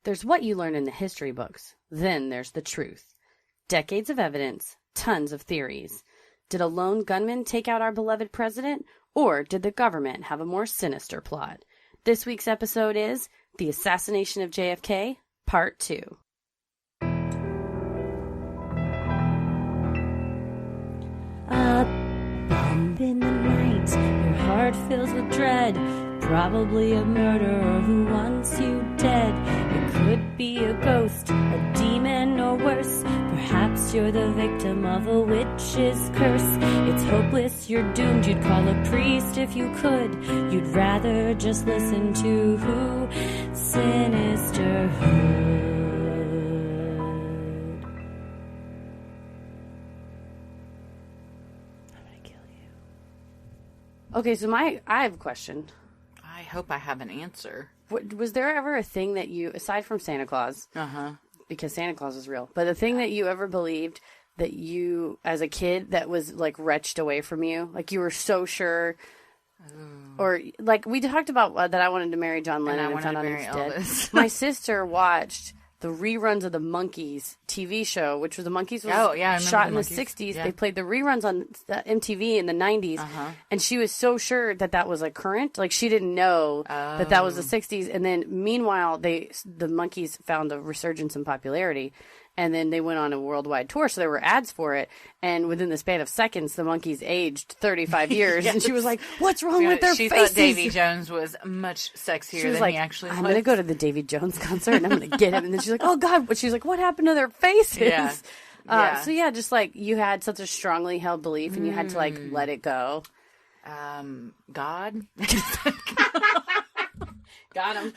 There's what you learn in the history books. Then there's the truth. Decades of evidence, tons of theories. Did a lone gunman take out our beloved president, or did the government have a more sinister plot? This week's episode is The Assassination of JFK, Part 2. A bump in the night, your heart fills with dread. Probably a murderer who wants you dead. It could be a ghost, a demon, or worse. Perhaps you're the victim of a witch's curse. It's hopeless, you're doomed. You'd call a priest if you could. You'd rather just listen to Sinisterhood. Okay, so I have a question. I hope I have an answer. Was there ever a thing that you, aside from Santa Claus, because Santa Claus is real, but the thing that you ever believed that you, as a kid, that was, like, wrenched away from you? Like, you were so sure, or, like, we talked about that I wanted to marry John Lennon and found out he was dead. My sister watched the reruns of the Monkees TV show, which was the Monkees was shot in the 60s. Yeah. They played the reruns on MTV in the 90s, and she was so sure that that was like current. Like, she didn't know that was the 60s. And then meanwhile, the Monkees found a resurgence in popularity, and then they went on a worldwide tour, so there were ads for it. And within the span of seconds, the Monkees aged 35 years. Yes. And she was like, what's wrong with their faces? She thought Davy Jones was much sexier than he actually was. I'm going to go to the Davy Jones concert, and I'm going to get him. And then she's like, oh, God. But she's like, what happened to their faces? Yeah. So, yeah, just like you had such a strongly held belief, and you had to, like, let it go. God? Got him.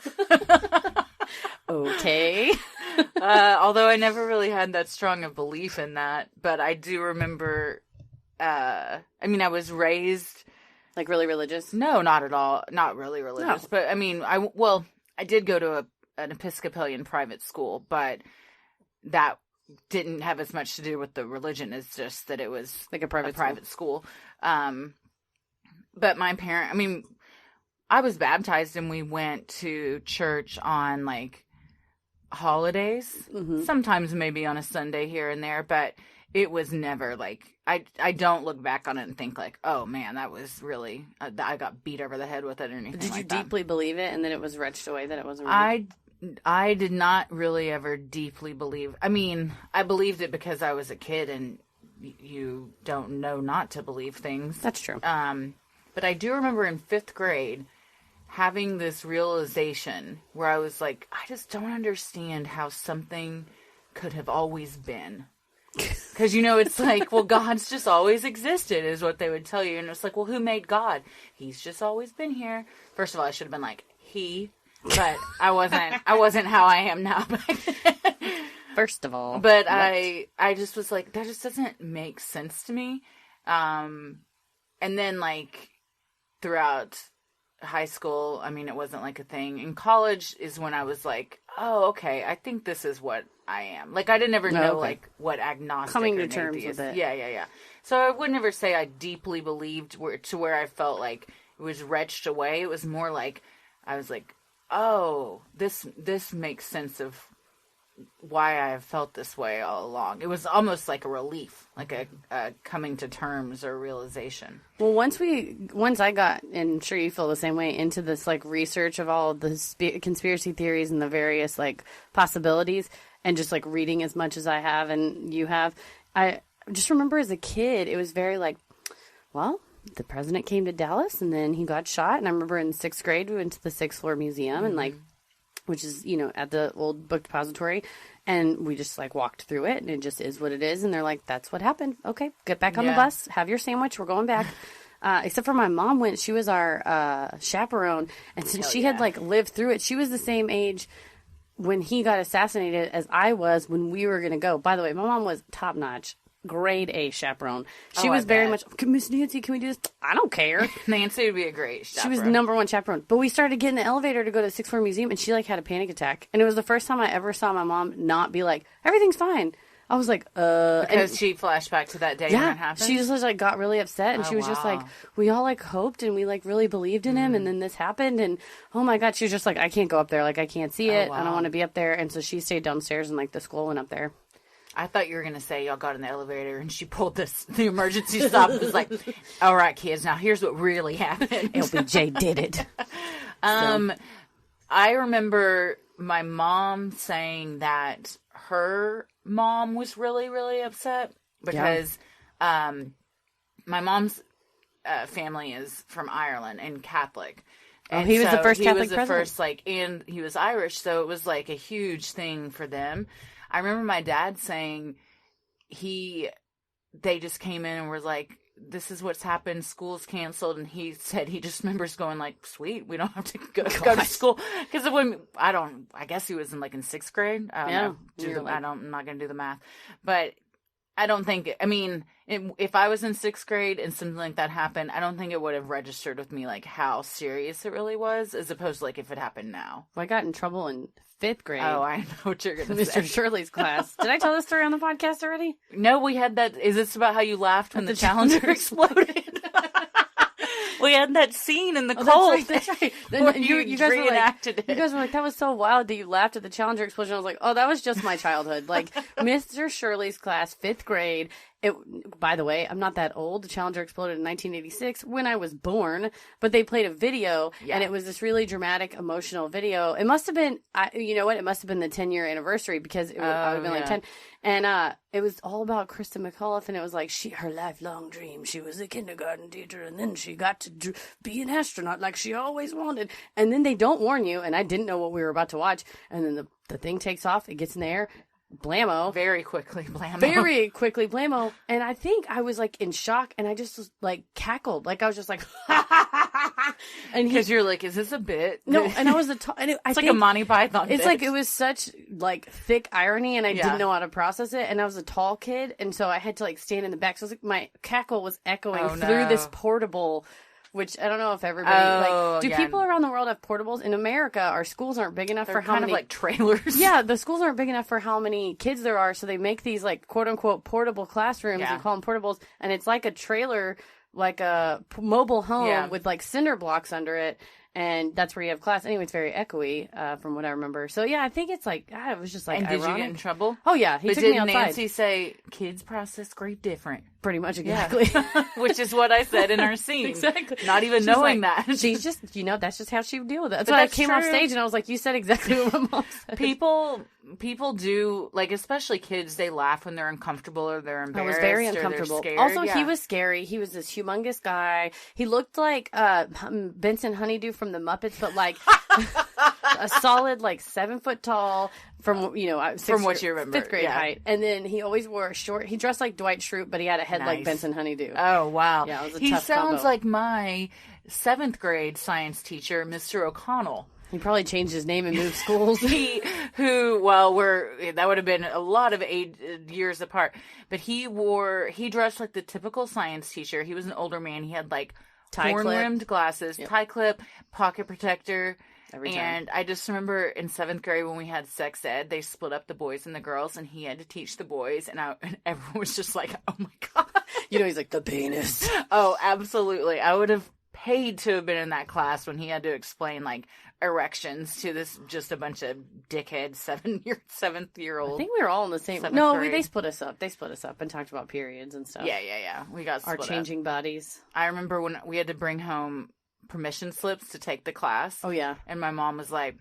Okay. Although I never really had that strong a belief in that, but I do remember, I was raised... Like, really religious? No, not at all. Not really religious. No. But, I did go to an Episcopalian private school, but that didn't have as much to do with the religion. It's just that it was like a private school. But my I was baptized and we went to church on, like, holidays. Mm-hmm. Sometimes maybe on a Sunday here and there, but it was never, like, I don't look back on it and think, like, oh, man, that was really, I got beat over the head with it or anything. But did you like deeply believe it and then it was wrenched away that it wasn't real? I did not really ever deeply believe. I believed it because I was a kid and you don't know not to believe things. That's true. But I do remember in 5th grade having this realization where I was like, I just don't understand how something could have always been. Because, it's like, well, God's just always existed is what they would tell you. And it's like, well, who made God? He's just always been here. First of all, I should have been like, he. But I wasn't how I am now back then. First of all. But what? I just was like, that just doesn't make sense to me. And then, like, throughout high school, it wasn't like a thing. In college is when I was like, oh, okay, I think this is what I am. Like, I didn't ever know, like, what agnostic coming or to terms atheist. with it. Yeah. So I would never say I deeply believed where I felt like it was wrenched away. It was more like, I was like, oh, this makes sense of why I have felt this way all along. It was almost like a relief, like a coming to terms or realization. Well, once I got, and I'm sure you feel the same way, into this, like, research of all the conspiracy theories and the various, like, possibilities, and just, like, reading as much as I have and you have, I just remember as a kid, it was very like, well, the president came to Dallas and then he got shot. And I remember in 6th grade, we went to the 6th floor museum and, like, which is, at the old book depository. And we just, like, walked through it, and it just is what it is. And they're like, that's what happened. Okay, get back on the bus. Have your sandwich. We're going back. Except for my mom went. She was our chaperone. And since she had, like, lived through it, she was the same age when he got assassinated as I was when we were going to go. By the way, my mom was top-notch. Grade A chaperone. She was very much, Miss Nancy, can we do this? I don't care. Nancy would be a great chaperone. She was number one chaperone. But we started getting the elevator to go to the 6th floor museum, and she, like, had a panic attack. And it was the first time I ever saw my mom not be like, everything's fine. I was like, Because she flashed back to that day when it happened? She just like got really upset, and she was just like, we all like hoped and we like really believed in him, and then this happened, and oh my God, she was just like, I can't go up there, like I can't see it, I don't want to be up there, and so she stayed downstairs, and like the school went up there. I thought you were going to say y'all got in the elevator and she pulled the emergency stop and was like, all right, kids, now here's what really happened. LBJ did it. I remember my mom saying that her mom was really, really upset because my mom's family is from Ireland and Catholic. And he was the first Catholic president. He was the first, and he was Irish, so it was like a huge thing for them. I remember my dad saying they just came in and were like, this is what's happened, school's canceled, and he said he just remembers going like, sweet, we don't have to go to school. Because I guess he was in 6th grade. I don't know. I'm not going to do the math. But I don't think, if I was in 6th grade and something like that happened, I don't think it would have registered with me like how serious it really was, as opposed to like if it happened now. Well, I got in trouble in 5th grade. Oh, I know what you're going to say. Mr. Shirley's class. Did I tell this story on the podcast already? No, we had that. Is this about how you laughed when the Challenger exploded? We had that scene in the cold. That's right. You guys reenacted it. You guys were like, that was so wild that you laughed at the Challenger explosion. I was like, oh, that was just my childhood. Like, Mr. Shirley's class, 5th grade. By the way, I'm not that old. The Challenger exploded in 1986 when I was born, but they played a video, and it was this really dramatic, emotional video. It must have been, you know what? It must have been the 10-year anniversary because I would have been like 10. And it was all about Krista McAuliffe, and it was like her lifelong dream. She was a kindergarten teacher, and then she got to be an astronaut like she always wanted. And then they don't warn you, and I didn't know what we were about to watch. And then the thing takes off, it gets in the air. Blammo. Very quickly blammo. Very quickly blammo. And I think I was like in shock, and I just was like cackled. Like I was just like, and because you're like, is this a bit? No, and I was it's like a Monty Python. It's bit. like it was such like thick irony, and I didn't know how to process it. And I was a tall kid, and so I had to like stand in the back. So it was like my cackle was echoing through this portable. Which I don't know if everybody do people around the world have portables? In America, our schools aren't big enough for how many like trailers. Yeah, the schools aren't big enough for how many kids there are, so they make these like quote unquote portable classrooms. You call them portables, and it's like a trailer, like a mobile home with like cinder blocks under it. And that's where you have class. Anyway, it's very echoey from what I remember. So, yeah, I think it's like, it was just like And ironic. did you get in trouble? Oh, yeah. He took me outside. Did Nancy say, kids process grief different? Pretty much, exactly. Yeah. Which is what I said in our scene. Exactly. Not even knowing that. She's just, that's just how she would deal with it. That's why I came off stage and I was like, you said exactly what my mom said. People do, like, especially kids, they laugh when they're uncomfortable or they're embarrassed. I was very uncomfortable. Also, he was scary. He was this humongous guy. He looked like Benson Honeydew from the Muppets, but like a solid, like 7 foot tall from what you remember, 5th grade height. And then he always wore he dressed like Dwight Schrute, but he had a head like Benson Honeydew. Oh, wow. Yeah, it was a he tough sounds combo. like my 7th grade science teacher, Mr. O'Connell. He probably changed his name and moved schools. That would have been a lot of years apart. But he dressed like the typical science teacher. He was an older man. He had like horn-rimmed glasses, tie clip, pocket protector. Every time. And I just remember in 7th grade when we had sex ed, they split up the boys and the girls, and he had to teach the boys, and everyone was just like, oh my God. He's like, the penis. Oh, absolutely. I would have paid to have been in that class when he had to explain like erections to this just a bunch of dickhead 7th-year-old. I think we were all in the same. No, they split us up. They split us up and talked about periods and stuff. Yeah. We got split our changing up. Bodies. I remember when we had to bring home permission slips to take the class. Oh yeah. And my mom was like,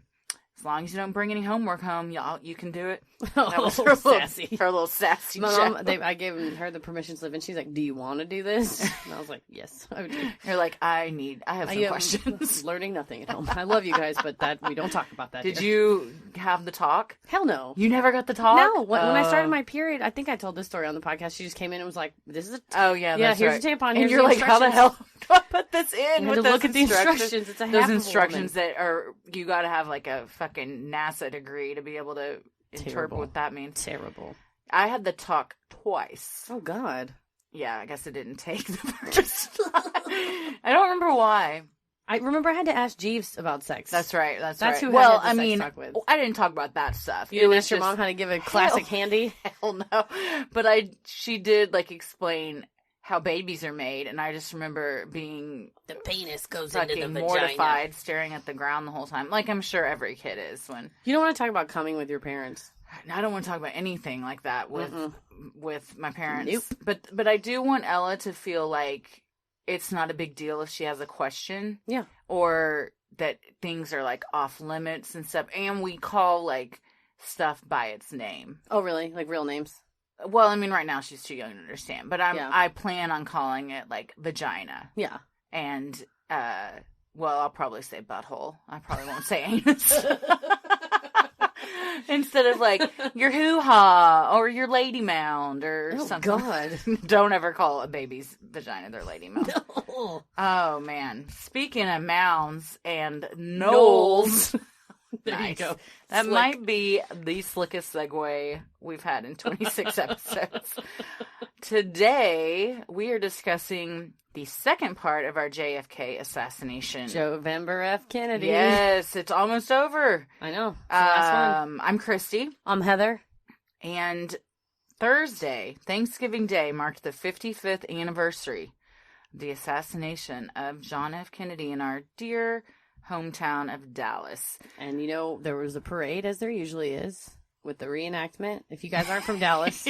as long as you don't bring any homework home, you can do it. That was her sassy. Her little sassy. My mom, I gave her the permission slip, and she's like, "Do you want to do this?" And I was like, "Yes, I do." You're like, I have some questions. Learning nothing at home. I love you guys, but we don't talk about that. Did you have the talk? Hell no. You never got the talk? No. When I started my period, I think I told this story on the podcast. She just came in and was like, "This is that's here's a tampon." And you're like, "How the hell do I put this in?" You had to look at the instructions. It's those instructions that are you got to have like a fucking NASA degree to be able to interpret what that means. Terrible. I had the talk twice. Oh God. Yeah, I guess it didn't take the first. I don't remember why. I remember I had to ask Jeeves about sex. That's right. That's right. Who well, I mean, talk with. I didn't talk about that stuff. You didn't ask your mom how to give a classic handy? Hell no. But she did like explain how babies are made, and I just remember being the penis goes into the vagina. Mortified, staring at the ground the whole time. Like I'm sure every kid is when. You don't want to talk about coming with your parents. I don't want to talk about anything like that with my parents. Nope. But I do want Ella to feel like it's not a big deal if she has a question. Yeah. Or that things are like off limits and stuff. And we call like stuff by its name. Oh, really? Like real names? Well, I mean, right now she's too young to understand. But I plan on calling it like vagina. Yeah. And, well, I'll probably say butthole. I probably won't say anus. Instead of like your hoo-ha or your lady mound or something. Oh, God. Don't ever call a baby's vagina their lady mound. No. Oh, man. Speaking of mounds and knolls. There Nice. you go. That Slick. might be the slickest segue we've had in 26 episodes. Today, we are discussing the second part of our JFK assassination. November F. Kennedy. Yes, it's almost over. I know. It's the last one. I'm Christy. I'm Heather. And Thursday, Thanksgiving Day, marked the 55th anniversary of the assassination of John F. Kennedy in our dear hometown of Dallas. And, there was a parade, as there usually is, with the reenactment. If you guys aren't from Dallas,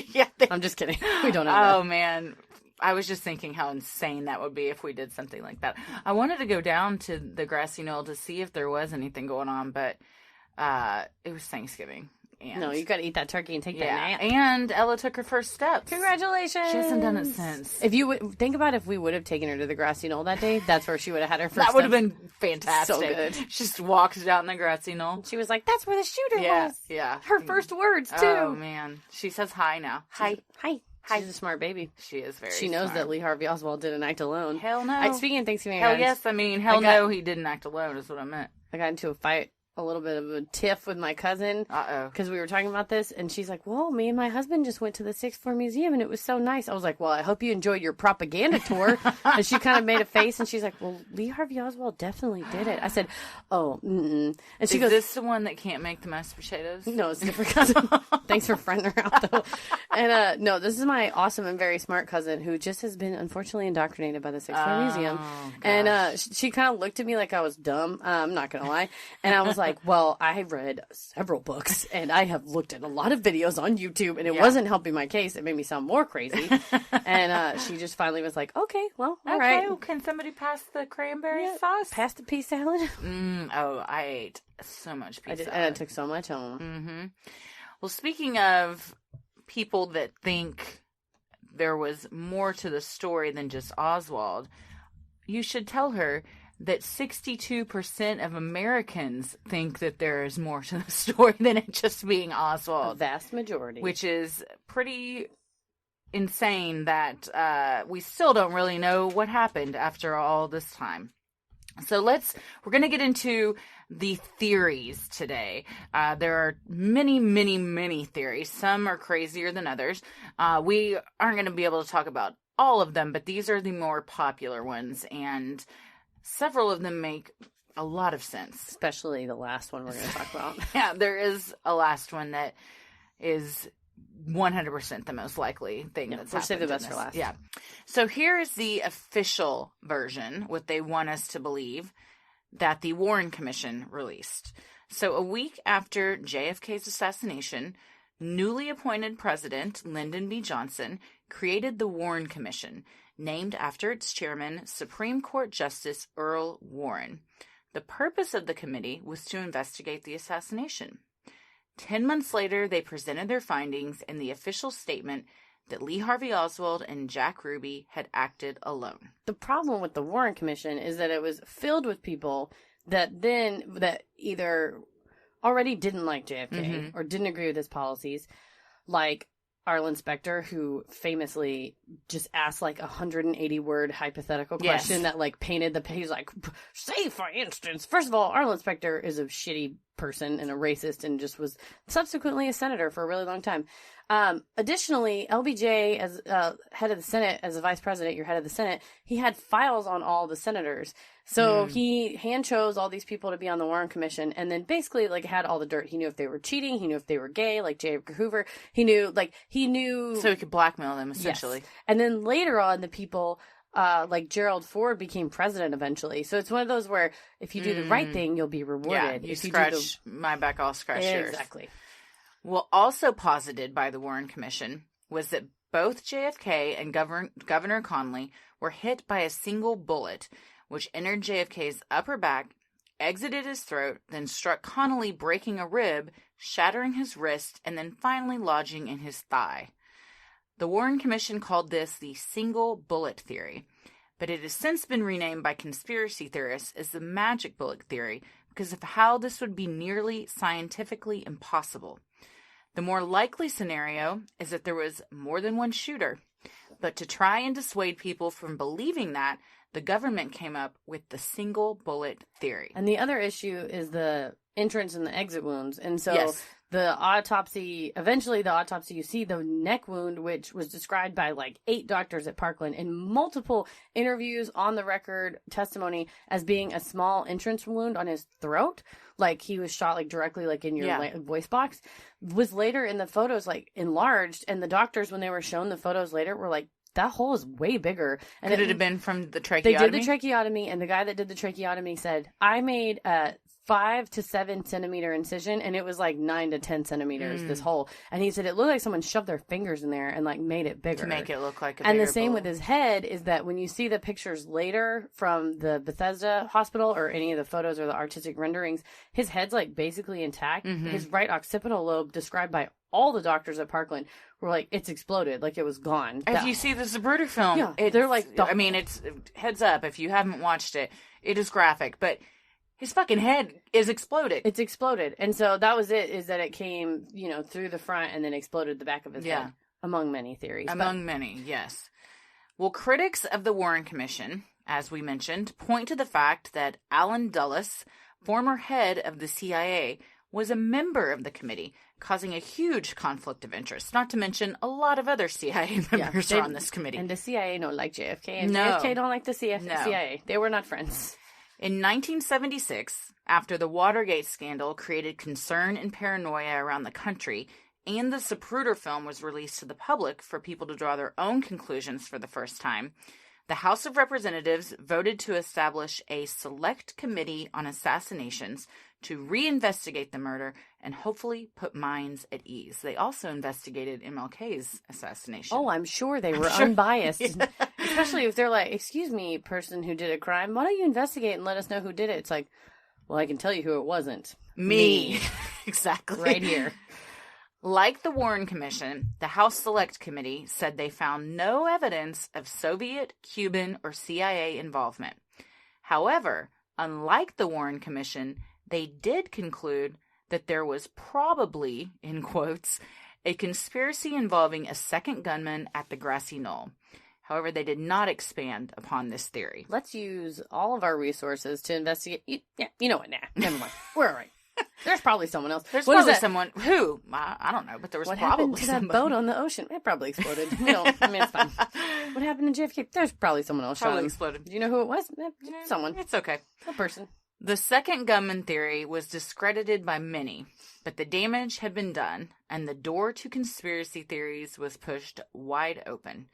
I'm just kidding. We don't know. Oh, man. I was just thinking how insane that would be if we did something like that. I wanted to go down to the grassy knoll to see if there was anything going on, but it was Thanksgiving. And no, you got to eat that turkey and take that nap. And Ella took her first steps. Congratulations. She hasn't done it since. If you would think about if we would have taken her to the grassy knoll that day, that's where she would have had her first That would have steps. been fantastic. So good. She just walked down the grassy knoll. She was like, that's where the shooter was. Yeah. Her first words, too. Oh, man. She says hi now. Hi. Hi. She's a smart baby. She is very She knows smart. that Lee Harvey Oswald didn't act alone. Hell no. Speaking of Thanksgiving, Hell guys, yes. I mean, no, he didn't act alone is what I meant. I got into a little bit of a tiff with my cousin. Uh-oh. Because we were talking about this, and she's like, well, me and my husband just went to the Sixth Floor Museum, and it was so nice. I was like, well, I hope you enjoyed your propaganda tour. And she kind of made a face, and she's like, well, Lee Harvey Oswald definitely did it. I said, oh, mm-mm. And she goes, is this the one that can't make the mashed potatoes? no, it's a different cousin. Thanks for friending her out, though. And, no, this is my awesome and very smart cousin who just has been, unfortunately, indoctrinated by the Sixth Floor Museum. Gosh. And she kind of looked at me like I was dumb. I'm not going to lie. And I was like, well, I read several books, and I have looked at a lot of videos on YouTube, and it wasn't helping my case. It made me sound more crazy. And she just finally was like, okay, well, all right. Okay, well, can somebody pass the cranberry sauce? Pass the pea salad. I ate so much pea salad. And I took so much home. Mm-hmm. Well, speaking of people that think there was more to the story than just Oswald, you should tell her that 62% of Americans think that there is more to the story than it just being Oswald. A vast majority. Which is pretty insane that we still don't really know what happened after all this time. So we're going to get into the theories today. There are many, many, many theories. Some are crazier than others. We aren't going to be able to talk about all of them, but these are the more popular ones, and several of them make a lot of sense. Especially the last one we're going to talk about. Yeah, there is a last one that is 100% the most likely thing that's happened. We'll save the best for last. Yeah. So here's the official version, what they want us to believe, that the Warren Commission released. So a week after JFK's assassination, newly appointed President Lyndon B. Johnson created the Warren Commission, named after its chairman, Supreme Court Justice Earl Warren. The purpose of the committee was to investigate the assassination. 10 months later, they presented their findings in the official statement that Lee Harvey Oswald and Jack Ruby had acted alone. The problem with the Warren Commission is that it was filled with people that either already didn't like JFK or didn't agree with his policies, like Arlen Specter, who famously just asked like 180-word hypothetical question that like painted the page. Like, say for instance, first of all, Arlen Specter is a shitty person and a racist and just was subsequently a senator for a really long time. Additionally, LBJ, as head of the Senate, as a vice president, you're head of the Senate, he had files on all the senators. So he hand chose all these people to be on the Warren Commission and then basically like had all the dirt. He knew if they were cheating. He knew if they were gay, like J. Edgar Hoover. He knew. So he could blackmail them, essentially. Yes. And then later on, the people like Gerald Ford became president eventually. So it's one of those where if you do the right thing, you'll be rewarded. Yeah, if you scratch my back, I'll scratch yours. Exactly. Well, also posited by the Warren Commission was that both JFK and Governor Connally were hit by a single bullet, which entered JFK's upper back, exited his throat, then struck Connally, breaking a rib, shattering his wrist, and then finally lodging in his thigh. The Warren Commission called this the single bullet theory, but it has since been renamed by conspiracy theorists as the magic bullet theory because of how this would be nearly scientifically impossible. The more likely scenario is that there was more than one shooter, but to try and dissuade people from believing that, the government came up with the single bullet theory. And the other issue is the entrance and the exit wounds. And so eventually the autopsy, you see the neck wound, which was described by like 8 doctors at Parkland in multiple interviews on the record testimony as being a small entrance wound on his throat. Like he was shot like directly like in your voice box. Was later in the photos like enlarged. And the doctors, when they were shown the photos later, were like, that hole is way bigger. And Could it have been from the tracheotomy? They did the tracheotomy, and the guy that did the tracheotomy said, I made a 5 to 7 centimeter incision, and it was like 9 to 10 centimeters, this hole. And he said it looked like someone shoved their fingers in there and like made it bigger. To make it look like a And bigger the same bullet. with his head is that when you see the pictures later from the Bethesda hospital or any of the photos or the artistic renderings, his head's like basically intact. His right occipital lobe, described by all the doctors at Parkland, were like, it's exploded, like it was gone. If you see the Zapruder film, they're like, it's heads up if you haven't watched it. It is graphic, but his fucking head is exploded. It's exploded, and so that was it. Is that it came, through the front and then exploded the back of his head, among many theories. Many, yes. Well, critics of the Warren Commission, as we mentioned, point to the fact that Allen Dulles, former head of the CIA, was a member of the committee, causing a huge conflict of interest. Not to mention a lot of other CIA members are on this committee. And the CIA don't like JFK, and JFK don't like the CIA. They were not friends. In 1976, after the Watergate scandal created concern and paranoia around the country, and the Zapruder film was released to the public for people to draw their own conclusions for the first time, the House of Representatives voted to establish a select committee on assassinations to reinvestigate the murder and hopefully put minds at ease. They also investigated MLK's assassination. Oh, I'm sure they were unbiased. Yeah. Especially if they're like, excuse me, person who did a crime, why don't you investigate and let us know who did it? It's like, well, I can tell you who it wasn't. Me. Exactly. Right here. Like the Warren Commission, the House Select Committee said they found no evidence of Soviet, Cuban, or CIA involvement. However, unlike the Warren Commission, they did conclude that there was probably, in quotes, a conspiracy involving a second gunman at the grassy knoll. However, they did not expand upon this theory. Let's use all of our resources to investigate. You know what? Nah, never mind. We're all right. There's probably someone else. There's probably someone who I don't know, but there was what probably happened to that boat on the ocean? It probably exploded. It's fine. What happened to JFK? There's probably someone else. Probably exploded. Do you know who it was? Someone. It's okay. A person. The second gunman theory was discredited by many, but the damage had been done, and the door to conspiracy theories was pushed wide open.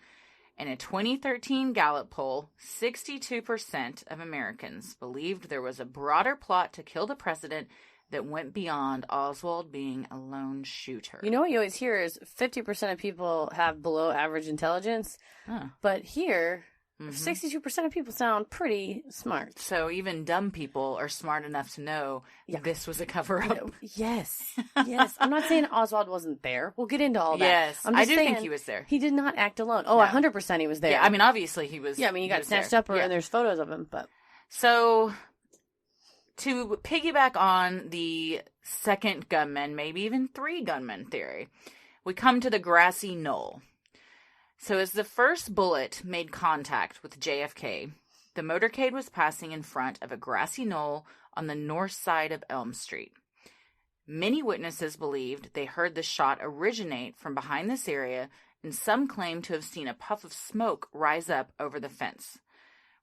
In a 2013 Gallup poll, 62% of Americans believed there was a broader plot to kill the president that went beyond Oswald being a lone shooter. You know what you always hear is 50% of people have below average intelligence, but here, 62% of people sound pretty smart. So even dumb people are smart enough to know this was a cover-up. Yes. I'm not saying Oswald wasn't there. We'll get into all that. Yes, I do think he was there. He did not act alone. Oh, 100% he was there. Yeah, I mean, obviously he was. Yeah, I mean, he got snatched up, and there's photos of him. But so, to piggyback on the second gunman, maybe even 3 gunmen theory, we come to the grassy knoll. So as the first bullet made contact with JFK, the motorcade was passing in front of a grassy knoll on the north side of Elm Street. Many witnesses believed they heard the shot originate from behind this area, and some claimed to have seen a puff of smoke rise up over the fence.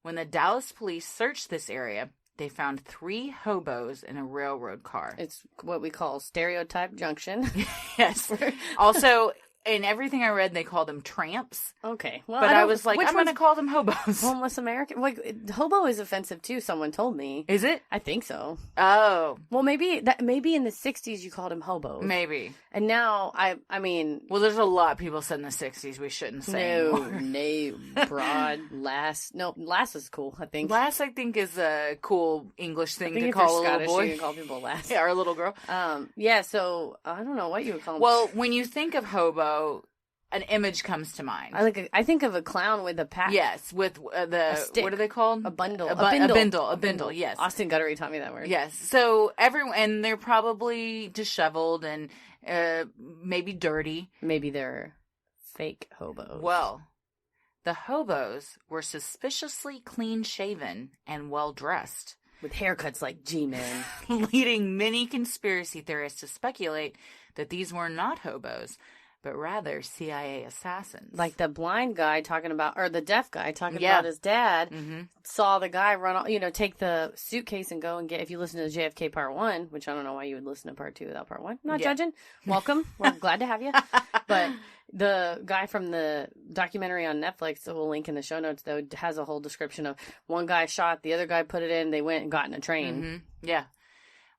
When the Dallas police searched this area, they found 3 hobos in a railroad car. It's what we call stereotype junction. Yes. Also, in everything I read, they called them tramps. Okay. Well, but I was like, I'm going to call them hobos. Homeless American? Like, hobo is offensive too, someone told me. Is it? I think so. Oh. Well, maybe in the 60s you called them hobos. Maybe. And now, I mean... Well, there's a lot of people said in the 60s we shouldn't say anymore. No, broad, lass. No, lass is cool, I think. Lass, I think, is a cool English thing to if call a you're little boy. You can call people lass. Yeah, or a little girl. Yeah, so I don't know what you would call them. Well, when you think of hobo, an image comes to mind. I think of a clown with a pack. Yes, with the stick. What are they called? A bundle. A bindle. Yes. Austin Guttery taught me that word. Yes. So and they're probably disheveled and maybe dirty. Maybe they're fake hobos. Well, the hobos were suspiciously clean-shaven and well-dressed, with haircuts like G-Men, leading many conspiracy theorists to speculate that these were not hobos, but rather CIA assassins. Like the blind guy talking about, or the deaf guy talking about his dad, saw the guy take the suitcase and go and get, if you listen to the JFK Part 1, which I don't know why you would listen to Part 2 without Part 1. Not judging. Welcome. We're glad to have you. But the guy from the documentary on Netflix, that we'll link in the show notes, though, has a whole description of one guy shot, the other guy put it in, they went and got in a train. Mm-hmm. Yeah.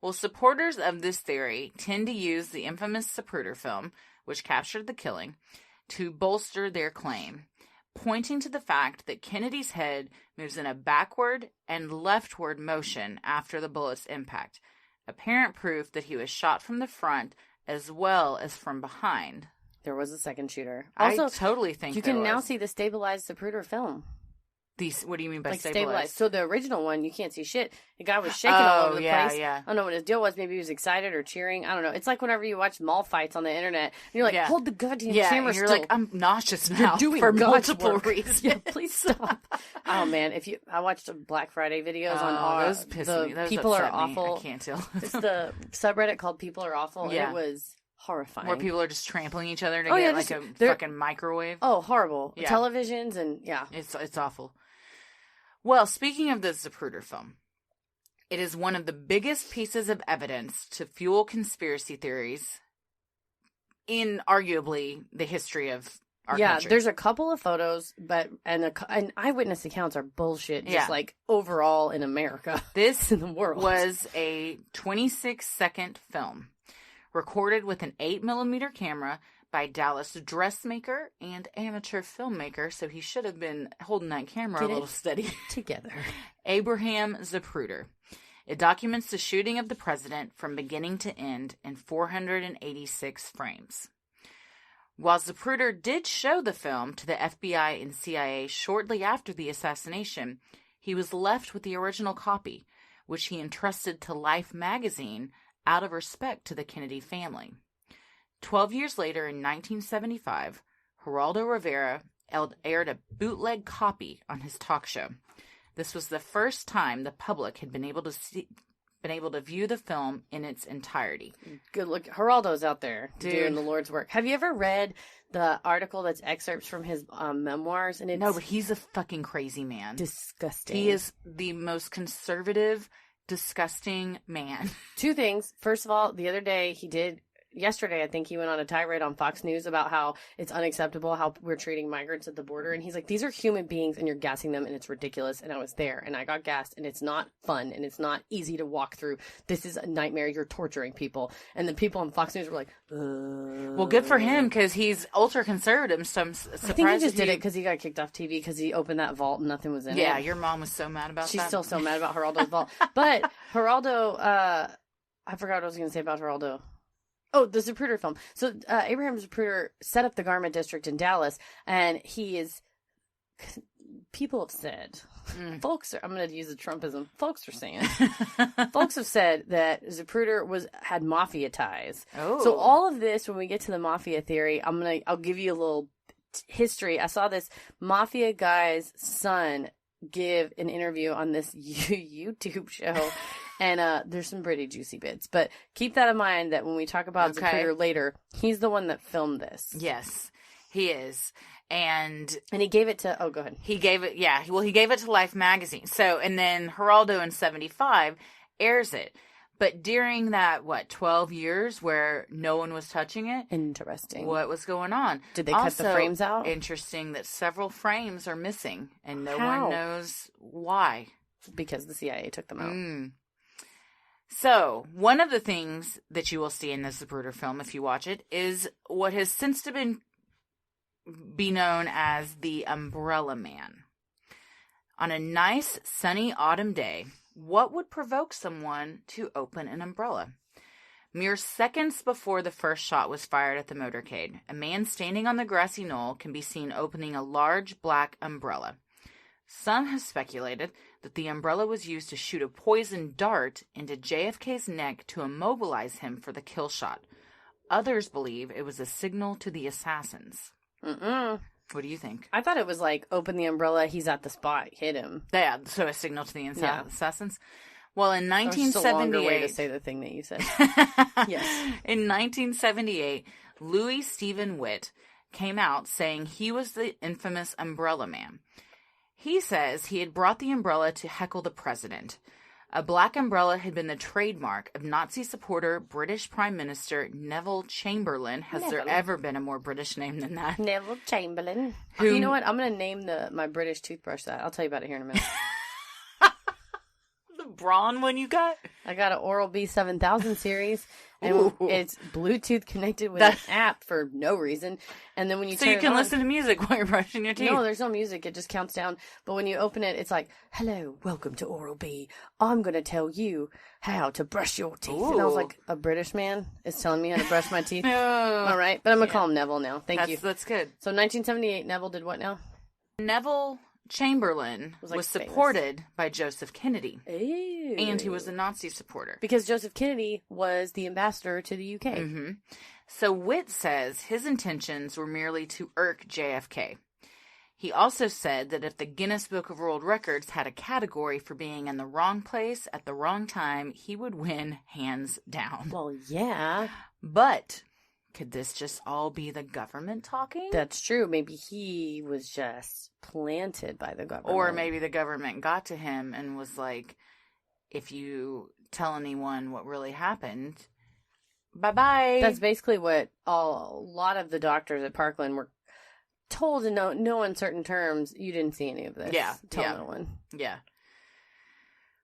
Well, supporters of this theory tend to use the infamous Zapruder film, which captured the killing, to bolster their claim, pointing to the fact that Kennedy's head moves in a backward and leftward motion after the bullet's impact, apparent proof that he was shot from the front as well as from behind. There was a second shooter. Also, I totally think you can now see the stabilized Zapruder film. What do you mean by like stabilized? So the original one, you can't see shit. The guy was shaking all over the place. Yeah. I don't know what his deal was. Maybe he was excited or cheering. I don't know. It's like whenever you watch mall fights on the internet, and you're like, hold the goddamn camera still. You're like, I'm nauseous now doing for multiple reasons. Yeah, please stop. Oh, man. I watched Black Friday videos on those piss me. Those people are upset me. awful. I can't tell. It's the subreddit called People Are Awful. Yeah. And it was horrifying. Where people are just trampling each other to get like a fucking microwave. Oh, horrible. Yeah. Televisions and It's awful. Well, speaking of the Zapruder film, it is one of the biggest pieces of evidence to fuel conspiracy theories in arguably the history of our country. There's a couple of photos, and eyewitness accounts are bullshit. Just like overall in America, this in the world was a 26-second film recorded with an 8mm camera by Dallas dressmaker and amateur filmmaker, so he should have been holding that camera a little steady. Together. Abraham Zapruder. It documents the shooting of the president from beginning to end in 486 frames. While Zapruder did show the film to the FBI and CIA shortly after the assassination, he was left with the original copy, which he entrusted to Life magazine out of respect to the Kennedy family. 12 years later, in 1975, Geraldo Rivera aired a bootleg copy on his talk show. This was the first time the public had been able to view the film in its entirety. Good look. Geraldo's out there doing the Lord's work. Have you ever read the article that's excerpts from his memoirs? And No, but he's a fucking crazy man. Disgusting. He is the most conservative, disgusting man. Two things. First of all, the other day yesterday, I think he went on a tirade on Fox News about how it's unacceptable how we're treating migrants at the border. And he's like, these are human beings and you're gassing them and it's ridiculous. And I was there and I got gassed and it's not fun and it's not easy to walk through. This is a nightmare. You're torturing people. And the people on Fox News were like, Well, good for him because he's ultra conservative. So I'm surprised. I think he just did it because he got kicked off TV because he opened that vault and nothing was in it. Yeah, your mom was so mad about that. She's still so mad about Geraldo's vault. But Geraldo, I forgot what I was going to say about Geraldo. Oh, the Zapruder film. So Abraham Zapruder set up the garment district in Dallas, and people have said, I'm going to use a Trumpism, folks have said that Zapruder had mafia ties. Oh. So all of this, when we get to the mafia theory, I'll give you a little history. I saw this mafia guy's son give an interview on this YouTube show. And there's some pretty juicy bits. But keep that in mind that when we talk about Zapruder later, he's the one that filmed this. Yes, he is. And he gave it to... Oh, go ahead. He gave it... Yeah, well, he gave it to Life magazine. So, and then Geraldo in 75 airs it. But during that, 12 years where no one was touching it? Interesting. What was going on? Did they cut the frames out? Interesting that several frames are missing, and no one knows why. Because the CIA took them out. So, one of the things that you will see in the Zapruder film, if you watch it, is what has since be known as the Umbrella Man. On a nice, sunny autumn day, what would provoke someone to open an umbrella? Mere seconds before the first shot was fired at the motorcade, a man standing on the grassy knoll can be seen opening a large black umbrella. Some have speculated that the umbrella was used to shoot a poison dart into JFK's neck to immobilize him for the kill shot. Others believe it was a signal to the assassins. What do you think? I thought it was like, open the umbrella, he's at the spot, hit him. Yeah, so a signal to the assassins. Well, in 1978... That's a longer way to say the thing that you said. Yes. In 1978, Louis Stephen Witt came out saying he was the infamous Umbrella Man. He says he had brought the umbrella to heckle the president. A black umbrella had been the trademark of Nazi supporter British Prime Minister Neville Chamberlain. Has there ever been a more British name than that? Neville Chamberlain. You know what? I'm going to name my British toothbrush that. I'll tell you about it here in a minute. The Braun one you got? I got an Oral-B 7000 series. And it's Bluetooth connected with an app for no reason. And then when you turn it on... So you can listen to music while you're brushing your teeth? No, there's no music. It just counts down. But when you open it, it's like, hello, welcome to Oral-B. I'm going to tell you how to brush your teeth. Ooh. And I was like, a British man is telling me how to brush my teeth? All right. But I'm going to call him Neville now. Thank you. That's good. So 1978, Neville did what now? Neville Chamberlain was supported by Joseph Kennedy. Ew. And he was a Nazi supporter. Because Joseph Kennedy was the ambassador to the UK. Mm-hmm. So Witt says his intentions were merely to irk JFK. He also said that if the Guinness Book of World Records had a category for being in the wrong place at the wrong time, he would win hands down. Well, yeah. But... could this just all be the government talking? That's true. Maybe he was just planted by the government. Or maybe the government got to him and was like, if you tell anyone what really happened, bye-bye. That's basically what a lot of the doctors at Parkland were told in no uncertain terms. You didn't see any of this. Yeah. Tell no one. Yeah.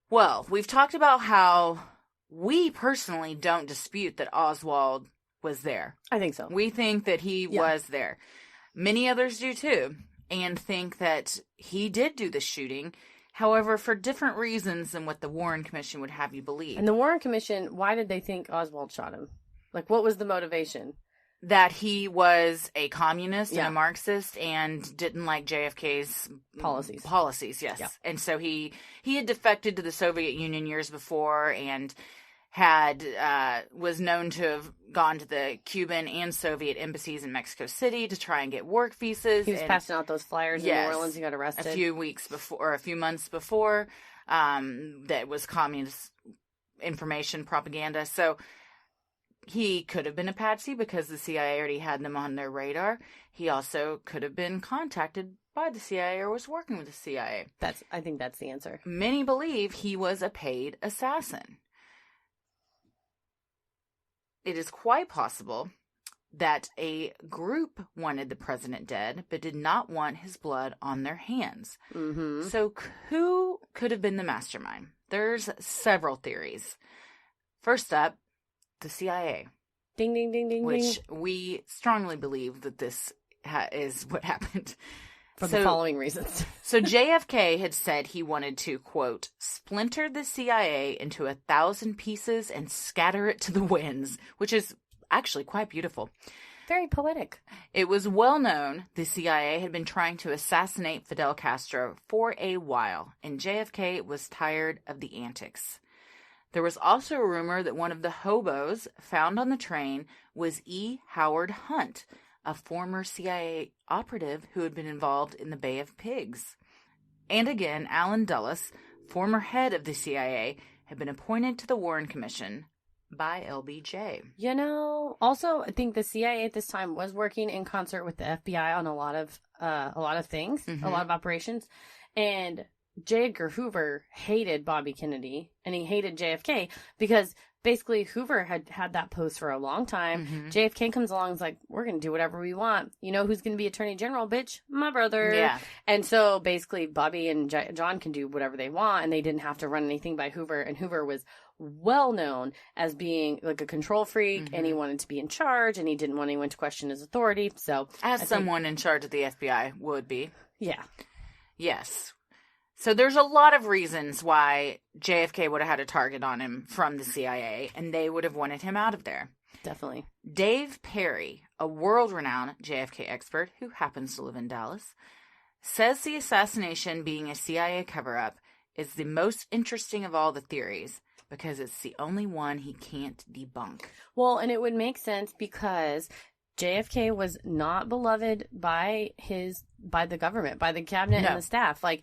Well, we've talked about how we personally don't dispute that Oswald was there. I think so. We think that he was there. Many others do too, and think that he did do the shooting, however, for different reasons than what the Warren Commission would have you believe. And the Warren Commission, why did they think Oswald shot him? Like, what was the motivation? That he was a communist and a Marxist and didn't like JFK's policies, yes. Yeah. And so he had defected to the Soviet Union years before and was known to have gone to the Cuban and Soviet embassies in Mexico City to try and get work visas. He was passing out those flyers in New Orleans. He got arrested a few months before. That was communist information propaganda. So he could have been a patsy because the CIA already had them on their radar. He also could have been contacted by the CIA or was working with the CIA. I think that's the answer. Many believe he was a paid assassin. It is quite possible that a group wanted the president dead, but did not want his blood on their hands. Mm-hmm. So who could have been the mastermind? There's several theories. First up, the CIA. Ding, ding, ding, ding, which we strongly believe that this is what happened. For the following reasons. So JFK had said he wanted to, quote, splinter the CIA into 1,000 pieces and scatter it to the winds, which is actually quite beautiful. Very poetic. It was well known the CIA had been trying to assassinate Fidel Castro for a while, and JFK was tired of the antics. There was also a rumor that one of the hobos found on the train was E. Howard Hunt, a former CIA operative who had been involved in the Bay of Pigs. And again, Allen Dulles, former head of the CIA, had been appointed to the Warren Commission by LBJ. You know, also, I think the CIA at this time was working in concert with the FBI on a lot of things, a lot of operations. And J. Edgar Hoover hated Bobby Kennedy and he hated JFK because basically Hoover had that post for a long time. JFK comes along and is like, we're going to do whatever we want. You know who's going to be Attorney General, bitch? My brother. Yeah. And so basically Bobby and John can do whatever they want and they didn't have to run anything by Hoover. And Hoover was well known as being like a control freak and he wanted to be in charge and he didn't want anyone to question his authority. So as someone in charge of the FBI would be. Yeah. Yes. So there's a lot of reasons why JFK would have had a target on him from the CIA, and they would have wanted him out of there. Definitely. Dave Perry, a world-renowned JFK expert who happens to live in Dallas, says the assassination being a CIA cover-up is the most interesting of all the theories because it's the only one he can't debunk. Well, and it would make sense because JFK was not beloved by the government, by the cabinet and the staff. Like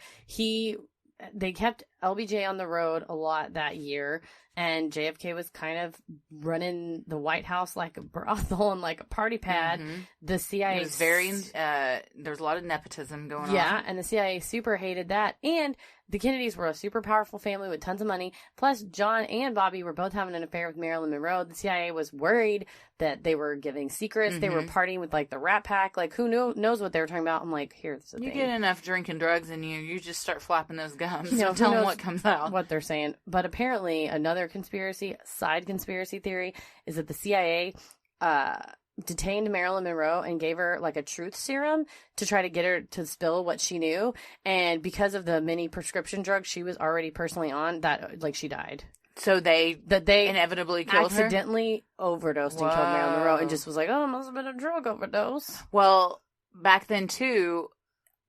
they kept LBJ on the road a lot that year, and JFK was kind of running the White House like a brothel and like a party pad. The CIA was very there's a lot of nepotism going on. Yeah, and the CIA super hated that. And the Kennedys were a super powerful family with tons of money. Plus, John and Bobby were both having an affair with Marilyn Monroe. The CIA was worried that they were giving secrets. They were partying with, like, the Rat Pack. Like, who knows what they were talking about? I'm like, here's the thing. You get enough drinking drugs and you just start flapping those gums. You know, tell them what comes out. What they're saying. But apparently, another side conspiracy theory, is that the CIA detained Marilyn Monroe and gave her like a truth serum to try to get her to spill what she knew, and because of the many prescription drugs she was already personally on, that like she died. So they inevitably killed her? Accidentally overdosed and killed Marilyn Monroe, and just was like, oh, it must have been a drug overdose. Well, back then too,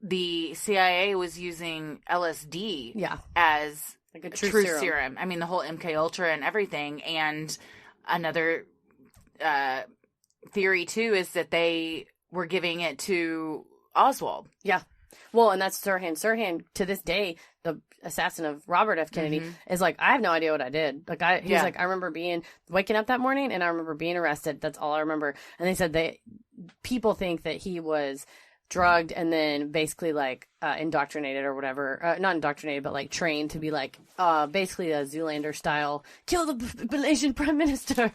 the CIA was using LSD as like a truth serum. I mean, the whole MK Ultra and everything. And another theory too is that they were giving it to Oswald. Yeah. Well, and that's Sirhan. Sirhan, to this day, the assassin of Robert F. Kennedy, is like, I have no idea what I did. Like, he's like, I remember waking up that morning, and I remember being arrested. That's all I remember. And they said people think that he was drugged and then basically like indoctrinated or whatever. Not indoctrinated, but like trained to be like basically a Zoolander style, kill the Malaysian prime minister.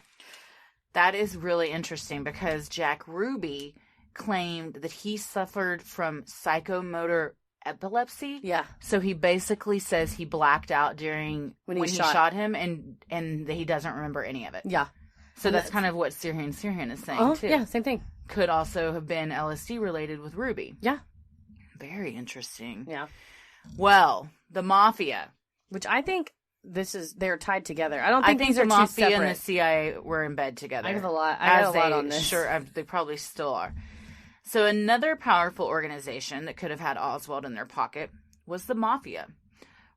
That is really interesting because Jack Ruby claimed that he suffered from psychomotor epilepsy. Yeah. So he basically says he blacked out during when he shot him and that he doesn't remember any of it. Yeah. So that's kind of what Sirhan is saying too. Yeah, same thing. Could also have been LSD related with Ruby. Yeah. Very interesting. Yeah. Well, the mafia. Which I think they're tied together. I don't think these are the mafia two separate. And the CIA were in bed together. I have a lot on this. Sure, they probably still are. So another powerful organization that could have had Oswald in their pocket was the mafia.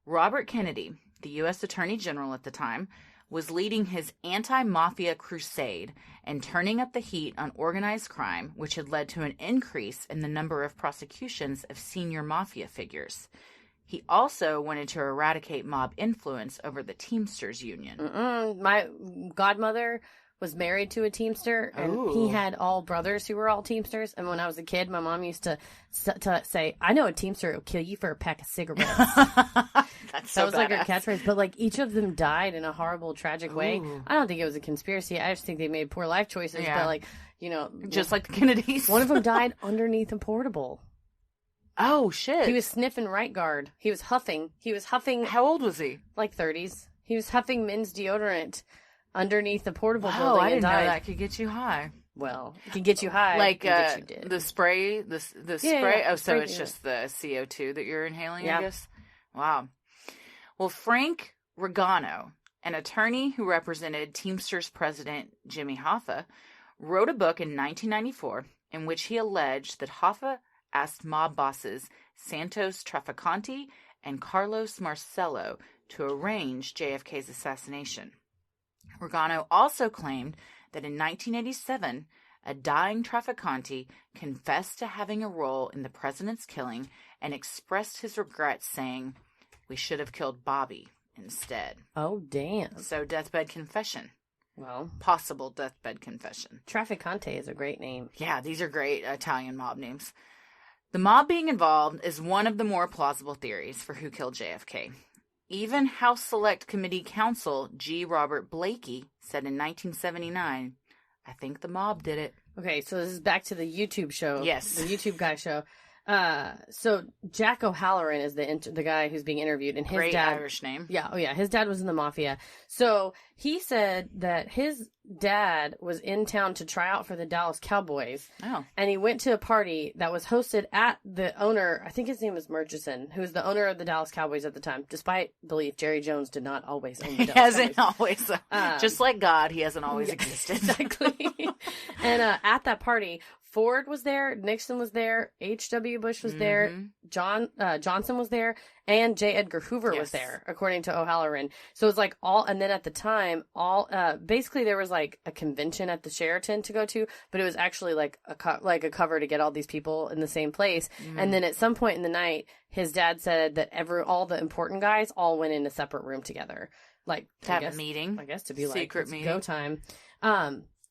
Robert Kennedy, the U.S. Attorney General at the time, was leading his anti-mafia crusade and turning up the heat on organized crime, which had led to an increase in the number of prosecutions of senior mafia figures. He also wanted to eradicate mob influence over the Teamsters Union. My godmother was married to a Teamster, and he had all brothers who were all Teamsters. And when I was a kid, my mom used to say, I know a Teamster who will kill you for a pack of cigarettes. That was like her catchphrase. But like each of them died in a horrible, tragic way. I don't think it was a conspiracy. I just think they made poor life choices. Yeah. But like, you know. Just like the Kennedys. One of them died underneath a portable. Oh, shit. He was sniffing right guard. He was huffing. How old was he? Like 30s. He was huffing men's deodorant underneath the portable building. Oh, I didn't know that could get you high. Well, it can get you high. Like the spray, the spray. Yeah, oh, so it's just the CO2 that you're inhaling, I guess? Wow. Well, Frank Regano, an attorney who represented Teamsters president Jimmy Hoffa, wrote a book in 1994 in which he alleged that Hoffa asked mob bosses Santos Traficante and Carlos Marcello to arrange JFK's assassination. Regano also claimed that in 1987, a dying Traficante confessed to having a role in the president's killing and expressed his regrets, saying, "We should have killed Bobby, instead. Oh, damn. So, deathbed confession. Well, Possible deathbed confession. Trafficante is a great name. Yeah, these are great Italian mob names. The mob being involved is one of the more plausible theories for who killed JFK. Even House Select Committee counsel G. Robert Blakey said in 1979, I think the mob did it. Okay, so this is back to the YouTube show. Yes. The YouTube guy show. So Jack O'Halloran is the guy who's being interviewed, and his Great dad, Irish name. Yeah, oh yeah, his dad was in the mafia. So he said that his dad was in town to try out for the Dallas Cowboys. Oh. And he went to a party that was hosted at the owner, I think his name was Murchison, who was the owner of the Dallas Cowboys at the time. Despite belief, Jerry Jones did not always own the Dallas Cowboys. Always. Just like God, he hasn't always existed. Exactly. And at that party, Ford was there, Nixon was there, H.W. Bush was there, Johnson was there, and J. Edgar Hoover was there, according to O'Halloran. So it's like and then at the time, basically there was like a convention at the Sheraton to go to, but it was actually like a cover to get all these people in the same place. And then at some point in the night, his dad said that all the important guys all went in a separate room together. Like, to have a meeting. I guess to be secret like, meeting. Go time.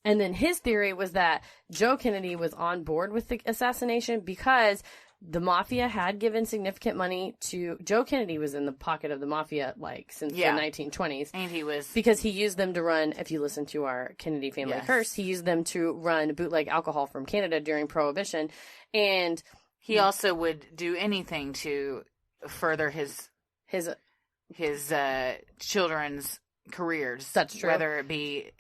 And then his theory was that Joe Kennedy was on board with the assassination because the mafia had given significant money to... Joe Kennedy was in the pocket of the mafia, like, since the 1920s. And he was... Because he used them to run, if you listen to our Kennedy family curse, he used them to run bootleg alcohol from Canada during Prohibition. And... He also would do anything to further his children's careers. That's true. Whether it be...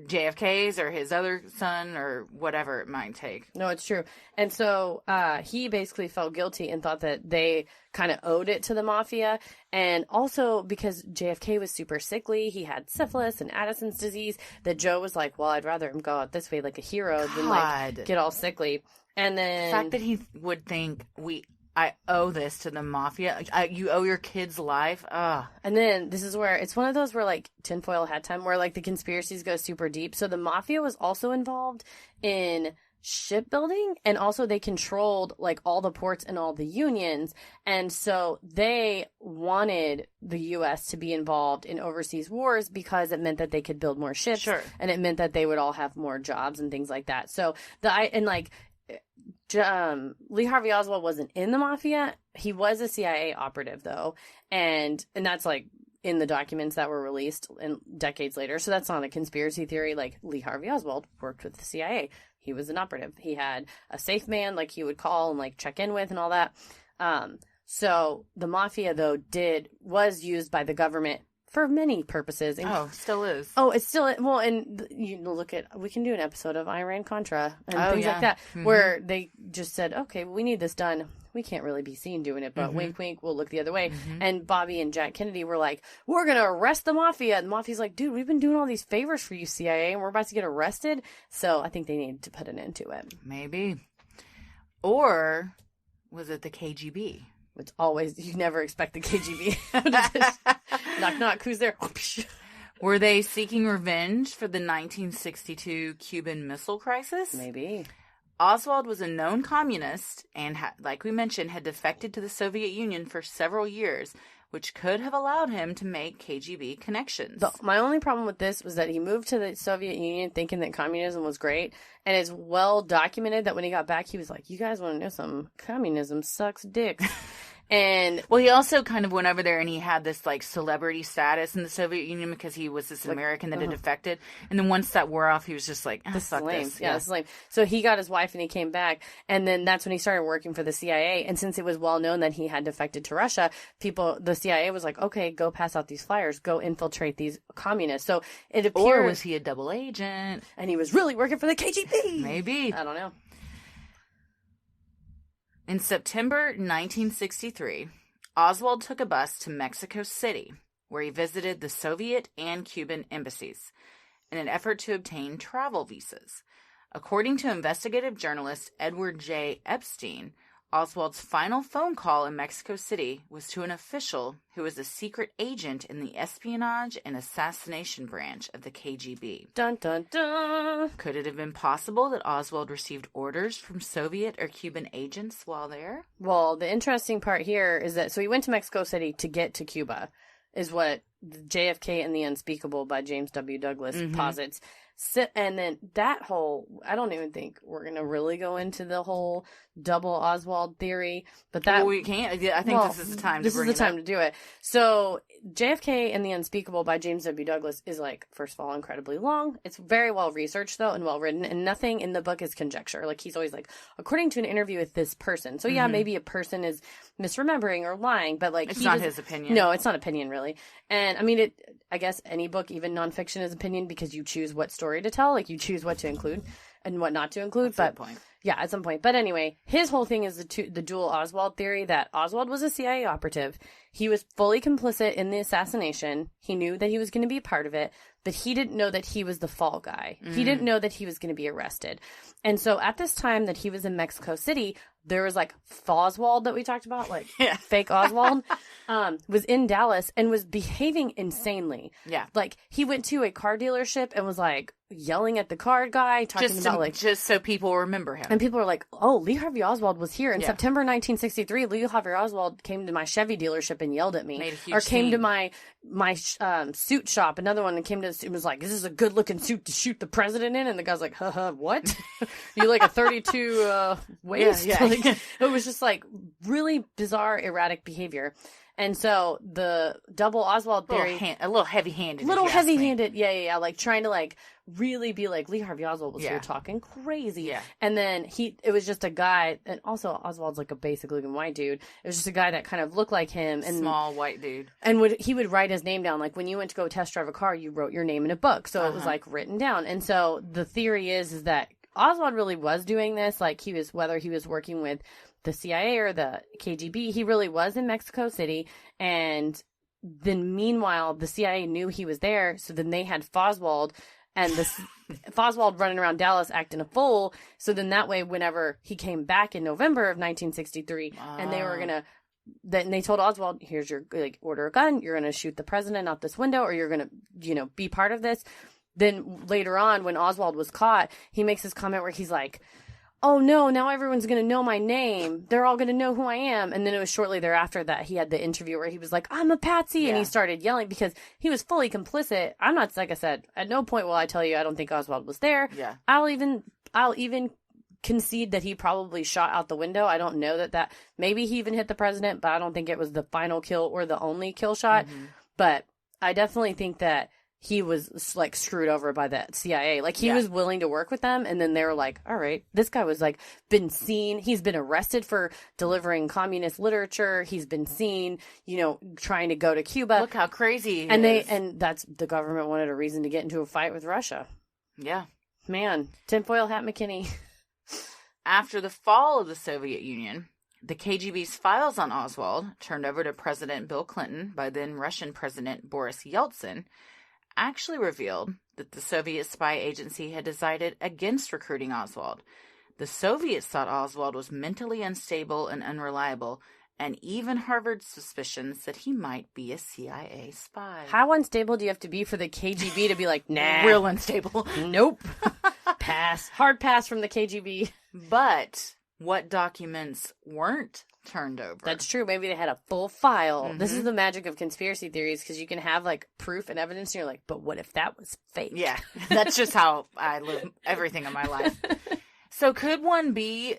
JFK's or his other son or whatever it might take. No, it's true. And so he basically felt guilty and thought that they kind of owed it to the mafia. And also because JFK was super sickly, he had syphilis and Addison's disease, that Joe was like, well, I'd rather him go out this way like a hero than like get all sickly. And then... The fact that he would think, I owe this to the mafia. You owe your kid's life. Ugh. And then this is where it's one of those where like tinfoil hat time, where like the conspiracies go super deep. So the mafia was also involved in shipbuilding, and also they controlled like all the ports and all the unions. And so they wanted the U.S. to be involved in overseas wars because it meant that they could build more ships. Sure. And it meant that they would all have more jobs and things like that. So Lee Harvey Oswald wasn't in the mafia. He was a CIA operative though. And that's like in the documents that were released decades later. So that's not a conspiracy theory. Like Lee Harvey Oswald worked with the CIA. He was an operative. He had a safe man like he would call and like check in with and all that. So the mafia though was used by the government for many purposes. Still is. Oh, it's still... Well, and you look at... We can do an episode of Iran-Contra and things like that, where they just said, okay, we need this done. We can't really be seen doing it, but wink, wink, we'll look the other way. And Bobby and Jack Kennedy were like, we're going to arrest the mafia. And the mafia's like, dude, we've been doing all these favors for you, CIA, and we're about to get arrested. So I think they need to put an end to it. Maybe. Or was it the KGB? It's always... You never expect the KGB. Knock, knock, who's there? Were they seeking revenge for the 1962 Cuban Missile Crisis? Maybe. Oswald was a known communist and, like we mentioned, had defected to the Soviet Union for several years, which could have allowed him to make KGB connections. My only problem with this was that he moved to the Soviet Union thinking that communism was great, and it's well documented that when he got back, he was like, you guys want to know something? Communism sucks dicks. And well, he also kind of went over there and he had this like celebrity status in the Soviet Union because he was this American that had defected. And then once that wore off, he was just like, this fuck is lame. this. Yeah, this is lame. So he got his wife and he came back. And then that's when he started working for the CIA. And since it was well known that he had defected to Russia, the CIA was like, okay, go pass out these flyers, go infiltrate these communists. So it appeared. Or was he a double agent? And he was really working for the KGB. Maybe. I don't know. In September 1963, Oswald took a bus to Mexico City, where he visited the Soviet and Cuban embassies in an effort to obtain travel visas. According to investigative journalist Edward J. Epstein, Oswald's final phone call in Mexico City was to an official who was a secret agent in the espionage and assassination branch of the KGB. Dun, dun, dun. Could it have been possible that Oswald received orders from Soviet or Cuban agents while there? Well, the interesting part here is that, so he went to Mexico City to get to Cuba, is what JFK and the Unspeakable by James W. Douglas posits. So, and then that whole, I don't even think we're going to really go into the whole double Oswald theory, but that... Well, we can't. I think this is the time to bring it up. This is the time to do it. So, JFK and the Unspeakable by James W. Douglas is, like, first of all, incredibly long. It's very well researched, though, and well written, and nothing in the book is conjecture. Like, he's always like, according to an interview with this person. So, yeah, maybe a person is misremembering or lying, but, like... It's not his opinion. No, it's not opinion, really. And, I mean, I guess any book, even nonfiction, is opinion because you choose what story to tell. Like, you choose what to include and what not to include. That's the point. Yeah, at some point. But anyway, his whole thing is the dual Oswald theory, that Oswald was a CIA operative. He was fully complicit in the assassination. He knew that he was going to be a part of it, but he didn't know that he was the fall guy. He didn't know that he was going to be arrested. And so at this time that he was in Mexico City, there was like Oswald that we talked about, like fake Oswald, was in Dallas and was behaving insanely. Yeah. Like, he went to a car dealership and was like yelling at the car guy, talking about like... Just so people remember him. And people are like, oh, Lee Harvey Oswald was here. In September 1963, Lee Harvey Oswald came to my Chevy dealership and yelled at me. Made a huge or came scene. to my suit shop. Another one that came to and was like, this is a good looking suit to shoot the president in. And the guy's like, what? You like a 32 waist? Yeah. Like, it was just like really bizarre, erratic behavior. And so the double Oswald theory... A little heavy-handed. Yeah. Like, trying to, like, really be like, Lee Harvey Oswald was here talking crazy. Yeah. And then it was just a guy, and also Oswald's, like, a basic-looking white dude. It was just a guy that kind of looked like him. And small white dude. And he would write his name down. Like, when you went to go test drive a car, you wrote your name in a book. So it was, like, written down. And so the theory is that Oswald really was doing this. Like, whether he was working with the CIA or the KGB, he really was in Mexico City. And then meanwhile, the CIA knew he was there. So then they had Oswald and Oswald running around Dallas acting a fool. So then that way, whenever he came back in November of 1963 and they were going to, then they told Oswald, here's your, like, order a gun. You're going to shoot the president out this window, or you're going to, be part of this. Then later on, when Oswald was caught, he makes this comment where he's like, oh no, now everyone's going to know my name. They're all going to know who I am. And then it was shortly thereafter that he had the interview where he was like, I'm a patsy. And he started yelling because he was fully complicit. I'm not, like I said, at no point will I tell you I don't think Oswald was there. Yeah. I'll even concede that he probably shot out the window. I don't know that maybe he even hit the president, but I don't think it was the final kill or the only kill shot. But I definitely think that he was, like, screwed over by the CIA. Like, he was willing to work with them, and then they were like, all right, this guy was, like, been seen. He's been arrested for delivering communist literature. He's been seen, trying to go to Cuba. Look how crazy he is. And that's, the government wanted a reason to get into a fight with Russia. Yeah. Man, tinfoil hat McKinney. After the fall of the Soviet Union, the KGB's files on Oswald, turned over to President Bill Clinton by then Russian President Boris Yeltsin, actually revealed that the Soviet spy agency had decided against recruiting Oswald. The Soviets thought Oswald was mentally unstable and unreliable, and even harbored suspicions that he might be a CIA spy. How unstable do you have to be for the KGB to be like, nah? Real unstable. Nope. Pass. Hard pass from the KGB. But what documents weren't turned over? That's true. Maybe they had a full file. This is the magic of conspiracy theories, because you can have, like, proof and evidence, and you're like, but what if that was fake? Yeah. That's just how I live everything in my life. So could one be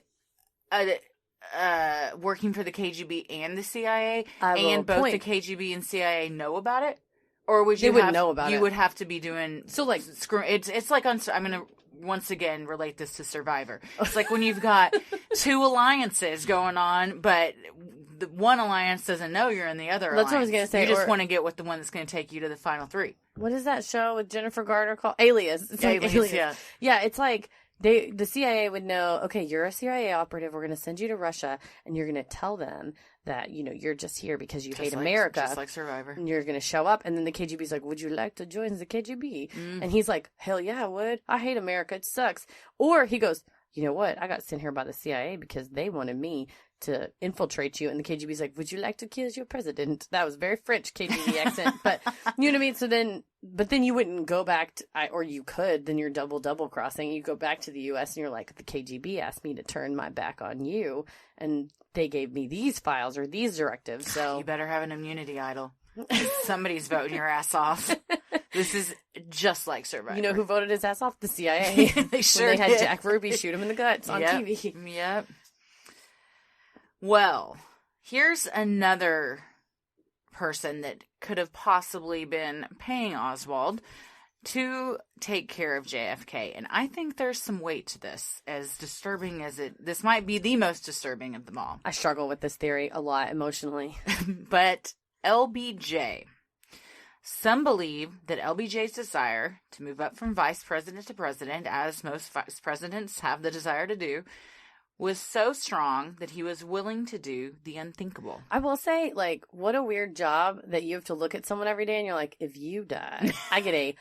working for the KGB and the CIA, and both the KGB and CIA know about it? Or would you know about it? You would have to be doing... So, like... It's like... I'm going to once again relate this to Survivor. It's like when you've got two alliances going on, but the one alliance doesn't know you're in the other alliance. That's what I was going to say. You just want to get with the one that's going to take you to the final three. What is that show with Jennifer Garner called? Alias. It's like Alias, yeah. Yeah, it's like... The CIA would know, okay, you're a CIA operative. We're going to send you to Russia, and you're going to tell them that, you're just here because you hate America. Just like Survivor. And you're going to show up, and then the KGB's like, would you like to join the KGB? And he's like, hell yeah, I would. I hate America. It sucks. Or he goes, you know what? I got sent here by the CIA because they wanted me to infiltrate you. And the KGB's like, would you like to kill your president? That was very French KGB accent. But you know what I mean? So then, but then you wouldn't go back to, or you could, then you're double crossing. You go back to the U.S. and you're like, the KGB asked me to turn my back on you. And they gave me these files or these directives. So you better have an immunity idol. Somebody's voting your ass off. This is just like Survivor. You know who voted his ass off? The CIA. They sure when they had did. Jack Ruby shoot him in the guts on TV. Yep. Well, here's another person that could have possibly been paying Oswald to take care of JFK. And I think there's some weight to this, as disturbing as this might be the most disturbing of them all. I struggle with this theory a lot emotionally. But LBJ. Some believe that LBJ's desire to move up from vice president to president, as most vice presidents have the desire to do, was so strong that he was willing to do the unthinkable. I will say, like, what a weird job that you have to look at someone every day and you're like, if you die, I get a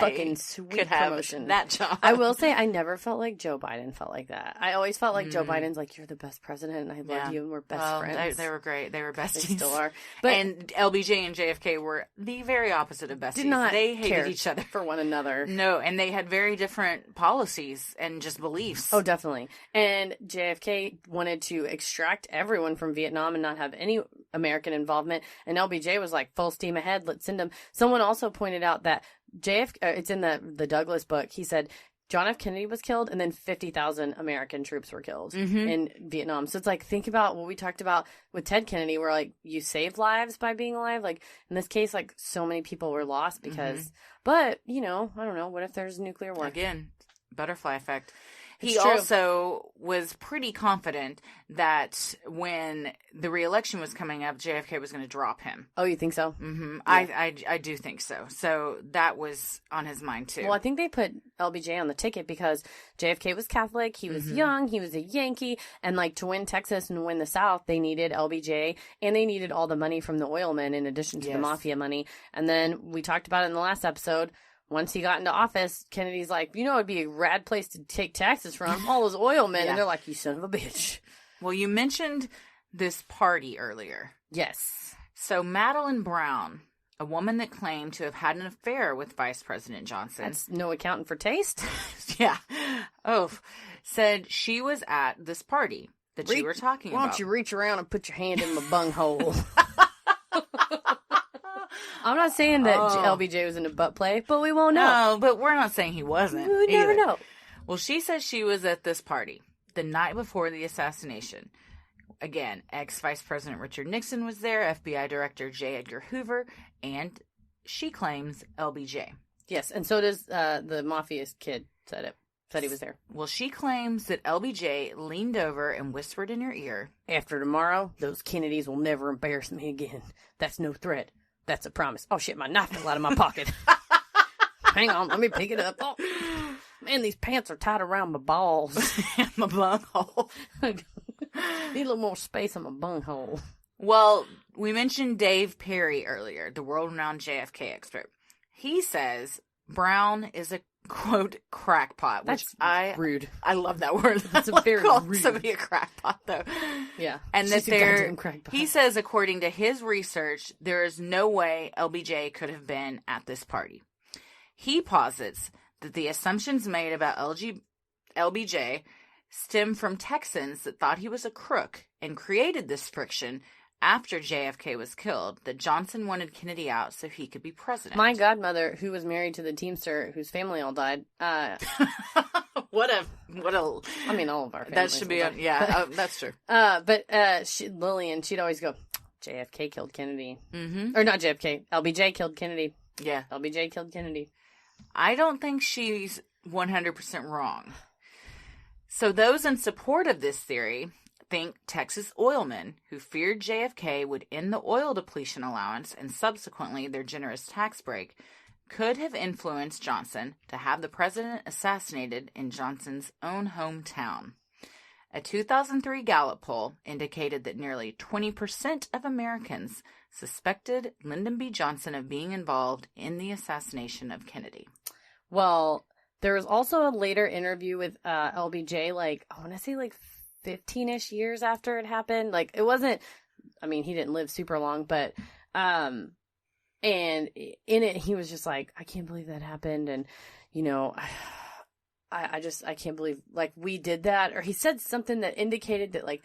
fucking sweet promotion. That job. I will say, I never felt like Joe Biden felt like that. I always felt like Joe Biden's like, you're the best president and I love you and we're best friends. They were great. They were besties. They still are. But and LBJ and JFK were the very opposite of besties. They hated each other for one another. No, and they had very different policies and just beliefs. Oh, definitely. And JFK wanted to extract everyone from Vietnam and not have any American involvement. And LBJ was like, full steam ahead. Let's send them. Someone also pointed out that it's in the Douglas book. He said John F. Kennedy was killed and then 50,000 American troops were killed in Vietnam. So it's like, think about what we talked about with Ted Kennedy, where like you saved lives by being alive. Like in this case, like so many people were lost because, but you know, I don't know. What if there's nuclear war? Again, butterfly effect. It's he true. also was pretty confident that when the re-election was coming up, JFK was going to drop him. Oh, you think so? Mm-hmm. Yeah. I do think so. So that was on his mind too. Well, I think they put LBJ on the ticket because JFK was Catholic. He was young. He was a Yankee. And like to win Texas and win the South, they needed LBJ and they needed all the money from the oil men in addition to the mafia money. And then we talked about it in the last episode. Once he got into office, Kennedy's like, you know, it'd be a rad place to take taxes from. All those oil men. And they're like, you son of a bitch. Well, you mentioned this party earlier. Yes. So Madeline Brown, a woman that claimed to have had an affair with Vice President Johnson. That's no accounting for taste. Yeah. Oh, said she was at this party that you were talking about. Why don't you reach around and put your hand in my bunghole? I'm not saying that LBJ was in a butt play, but we won't know. No, but we're not saying he wasn't. We never know. Well, she says she was at this party the night before the assassination. Again, ex-Vice President Richard Nixon was there, FBI Director J. Edgar Hoover, and she claims LBJ. Yes, and so does the mafia kid said he was there. Well, she claims that LBJ leaned over and whispered in her ear, after tomorrow, those Kennedys will never embarrass me again. That's no threat. That's a promise. Oh, shit, my knife fell out of my pocket. Hang on, let me pick it up. Oh, man, these pants are tied around my balls. my bunghole. Need a little more space on my bunghole. Well, we mentioned Dave Perry earlier, the world-renowned JFK expert. He says Brown is a, quote, crackpot. That's rude. I love that word. That's a very rude. Somebody a crackpot, though. Yeah. And that he says, according to his research, there is no way LBJ could have been at this party. He posits that the assumptions made about LBJ stem from Texans that thought he was a crook and created this friction after JFK was killed, that Johnson wanted Kennedy out so he could be president. My godmother, who was married to the Teamster whose family all died. What a. I mean, all of our families. That should be that's true. But Lillian, she'd always go, JFK killed Kennedy. Mm-hmm. Or not JFK, LBJ killed Kennedy. Yeah. LBJ killed Kennedy. I don't think she's 100% wrong. So those in support of this theory think Texas oilmen who feared JFK would end the oil depletion allowance and subsequently their generous tax break could have influenced Johnson to have the president assassinated in Johnson's own hometown. A 2003 Gallup poll indicated that nearly 20% of Americans suspected Lyndon B. Johnson of being involved in the assassination of Kennedy. Well, There was also a later interview with LBJ, like, I want to say like 15-ish years after it happened. Like, it wasn't, I mean, he didn't live super long, but, and in it, he was just like, I can't believe that happened. And, you know, I can't believe, like, we did that. Or he said something that indicated that, like,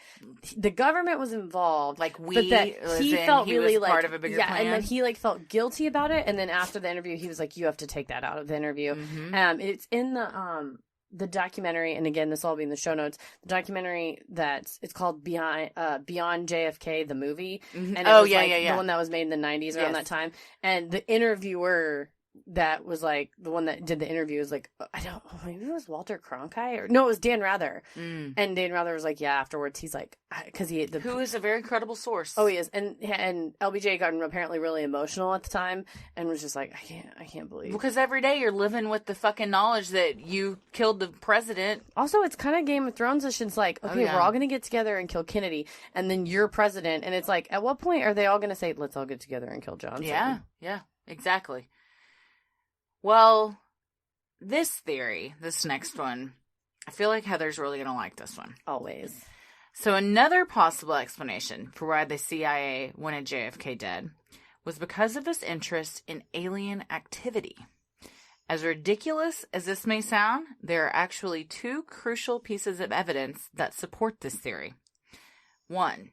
the government was involved. Like, we, but that he felt he really, was like, part of a bigger plan. And then he, like, felt guilty about it. And then after the interview, he was like, you have to take that out of the interview. Mm-hmm. It's in the documentary, and again, this will all be in the show notes, the documentary it's called Beyond JFK, the movie. Mm-hmm. And it was the one that was made in the 90s around that time. And the interviewer that was like the one that did the interview was like, maybe it was Walter Cronkite, or no, it was Dan Rather. And Dan Rather was like, yeah, afterwards he's like, because who is a very credible source. Oh, he is. And LBJ got apparently really emotional at the time and was just like, I can't believe, because every day you're living with the fucking knowledge that you killed the president. Also, it's kind of Game of Thrones. It's like, okay, we're all gonna get together and kill Kennedy, and then you're president, and it's like, at what point are they all gonna say, let's all get together and kill Johnson? Yeah, exactly. Well, this next one, I feel like Heather's really going to like this one. Always. So another possible explanation for why the CIA wanted JFK dead was because of his interest in alien activity. As ridiculous as this may sound, there are actually two crucial pieces of evidence that support this theory. One,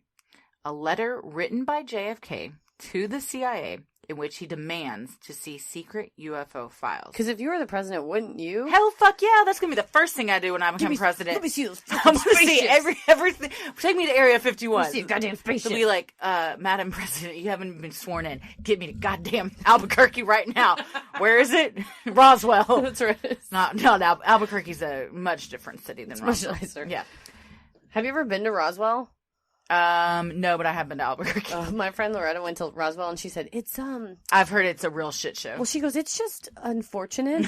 a letter written by JFK to the CIA in which he demands to see secret UFO files. Because if you were the president, wouldn't you? Hell, fuck yeah! That's gonna be the first thing I do when I become president. Let me see those I'm gonna see everything. Take me to Area 51. Let me see a goddamn spaceship. They'll be like, Madam President, you haven't been sworn in. Get me to goddamn Albuquerque right now. Where is it? Roswell. That's right. It's not Albuquerque's a much different city than Roswell. Much nicer. Yeah. Have you ever been to Roswell? No, but I have been to Albuquerque. My friend Loretta went to Roswell, and she said, I've heard it's a real shit show. Well, she goes, it's just unfortunate.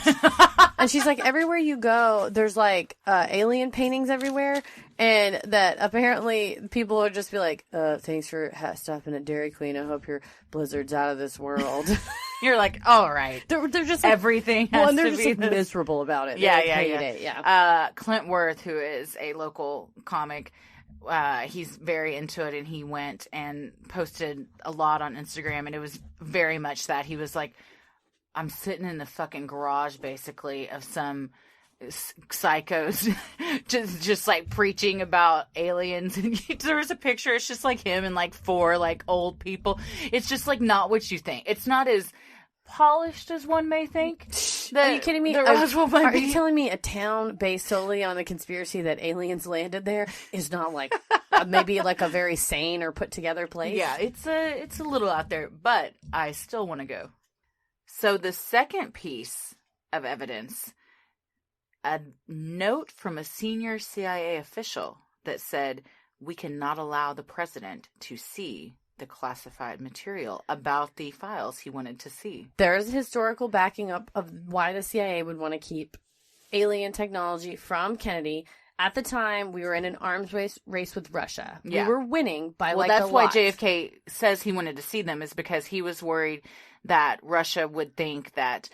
And she's like, everywhere you go, there's like alien paintings everywhere, and that apparently people would just be like, thanks for stopping at Dairy Queen. I hope your blizzard's out of this world. You're like, all right. They're just like, everything has and they're to just be like miserable about it. Yeah. Clint Worth, who is a local comic, he's very into it, and he went and posted a lot on Instagram, and it was very much that. He was like, I'm sitting in the fucking garage, basically, of some psychos just like preaching about aliens. And there was a picture, it's just like him and like four like old people. It's just like not what you think. It's not as polished as one may think. Are you kidding me? Are you telling me a town based solely on the conspiracy that aliens landed there is not like maybe like a very sane or put together place? Yeah, it's a little out there, but I still want to go. So the second piece of evidence, a note from a senior CIA official that said, we cannot allow the president to see the classified material about the files he wanted to see. There's historical backing up of why the CIA would want to keep alien technology from Kennedy. At the time, we were in an arms race with Russia. Yeah. We were winning by well, like a that's why lot. JFK says he wanted to see them, is because he was worried that Russia would think that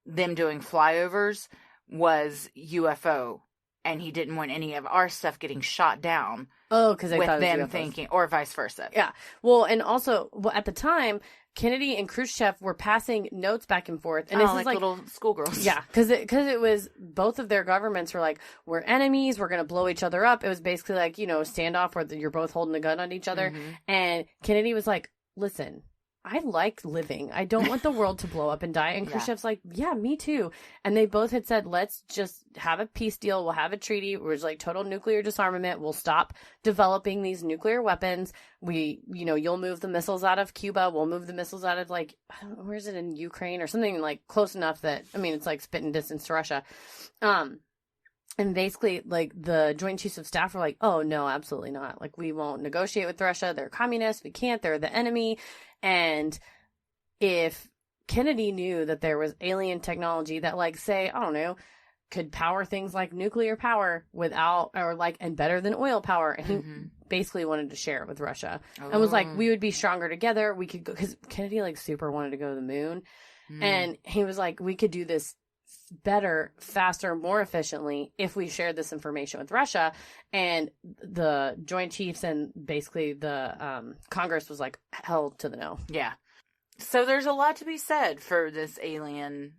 them doing flyovers was UFO, and he didn't want any of our stuff getting shot down. Oh, because they with thought it was them UFOs. thinking, or vice versa. Yeah. Well, and also, at the time, Kennedy and Khrushchev were passing notes back and forth, and this is like little schoolgirls. Yeah, because it was both of their governments were like, we're enemies, we're gonna blow each other up. It was basically like, standoff where you're both holding a gun on each other, and Kennedy was like, listen, I like living. I don't want the world to blow up and die. And Khrushchev's like, yeah, me too. And they both had said, let's just have a peace deal. We'll have a treaty. We're like total nuclear disarmament. We'll stop developing these nuclear weapons. You'll move the missiles out of Cuba. We'll move the missiles out of like, I don't know, where is it, in Ukraine or something like close enough that, it's like spitting distance to Russia. And basically, like, the Joint Chiefs of Staff were like, oh, no, absolutely not. Like, we won't negotiate with Russia. They're communists. We can't. They're the enemy. And if Kennedy knew that there was alien technology that, like, say, I don't know, could power things like nuclear power and better than oil power. And he basically wanted to share it with Russia. And was like, we would be stronger together. We could go, because Kennedy, like, super wanted to go to the moon. And he was like, we could do this better, faster, more efficiently if we shared this information with Russia. And the Joint Chiefs and basically the Congress was like held to the no. Yeah. So there's a lot to be said for this aliens.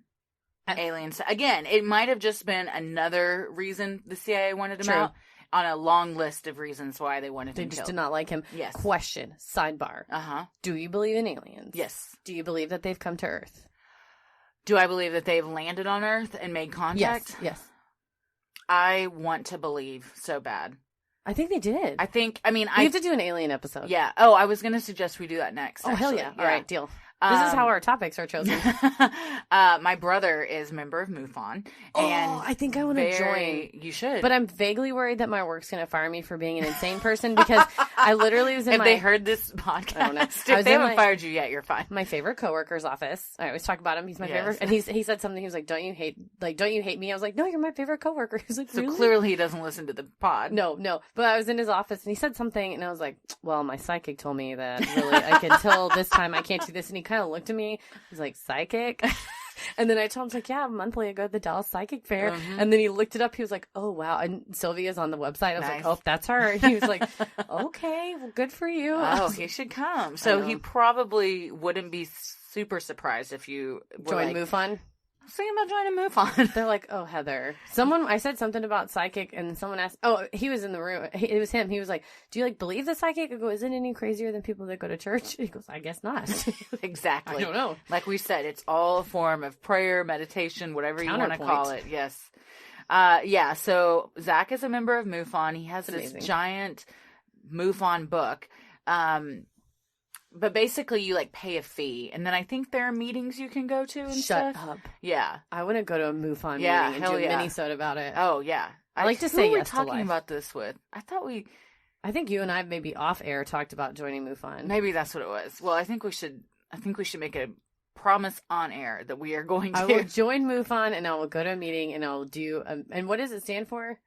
Again, it might have just been another reason the CIA wanted him out on a long list of reasons why they wanted him killed. They just did not like him. Yes. Question, sidebar. Do you believe in aliens? Yes. Do you believe that they've come to Earth? Do I believe that they've landed on Earth and made contact? Yes. I want to believe so bad. I think they did. We have to do an alien episode. Yeah. Oh, I was going to suggest we do that next. Oh, hell yeah. All right, deal. This is how our topics are chosen. My brother is a member of MUFON. And I think I want to join. You should. But I'm vaguely worried that my work's going to fire me for being an insane person because I literally was in If they heard this podcast, I don't know. If they haven't fired you yet, you're fine. My favorite coworker's office. I always talk about him. He's my favorite. And he said something. He was like, don't you hate me? I was like, no, you're my favorite coworker. He was like, so really? Clearly he doesn't listen to the pod. No. But I was in his office and he said something and I was like, well, my psychic told me that really I can tell this time I can't do this. And he kind of looked at me. He's like, psychic? And then I told him, like, yeah, monthly I go to the Dallas Psychic Fair. And then he looked it up. He was like, oh, wow. And Sylvia's on the website. I was like, oh, that's her. He was like, okay, well, good for you. Oh, he should come. So he probably wouldn't be super surprised if you join MUFON. I was thinking about joining MUFON. They're like, oh, Heather. I said something about psychic, and someone asked, he was in the room. It was him. He was like, do you, believe the psychic? I go, is it any crazier than people that go to church? He goes, I guess not. Exactly. I don't know. Like we said, it's all a form of prayer, meditation, whatever you want to call it. Yes. So Zach is a member of MUFON. He has this giant MUFON book. But basically, you pay a fee, and then I think there are meetings you can go to and Shut stuff. up. Yeah, I want to go to a MUFON meeting and do a mini-sode about it. Oh yeah, I like to say who yes to life. Who were we talking about this with? I think you and I maybe off air talked about joining MUFON. Maybe that's what it was. Well, I think we should make a promise on air that we are going to. I will join MUFON and I will go to a meeting and I will do. And what does it stand for?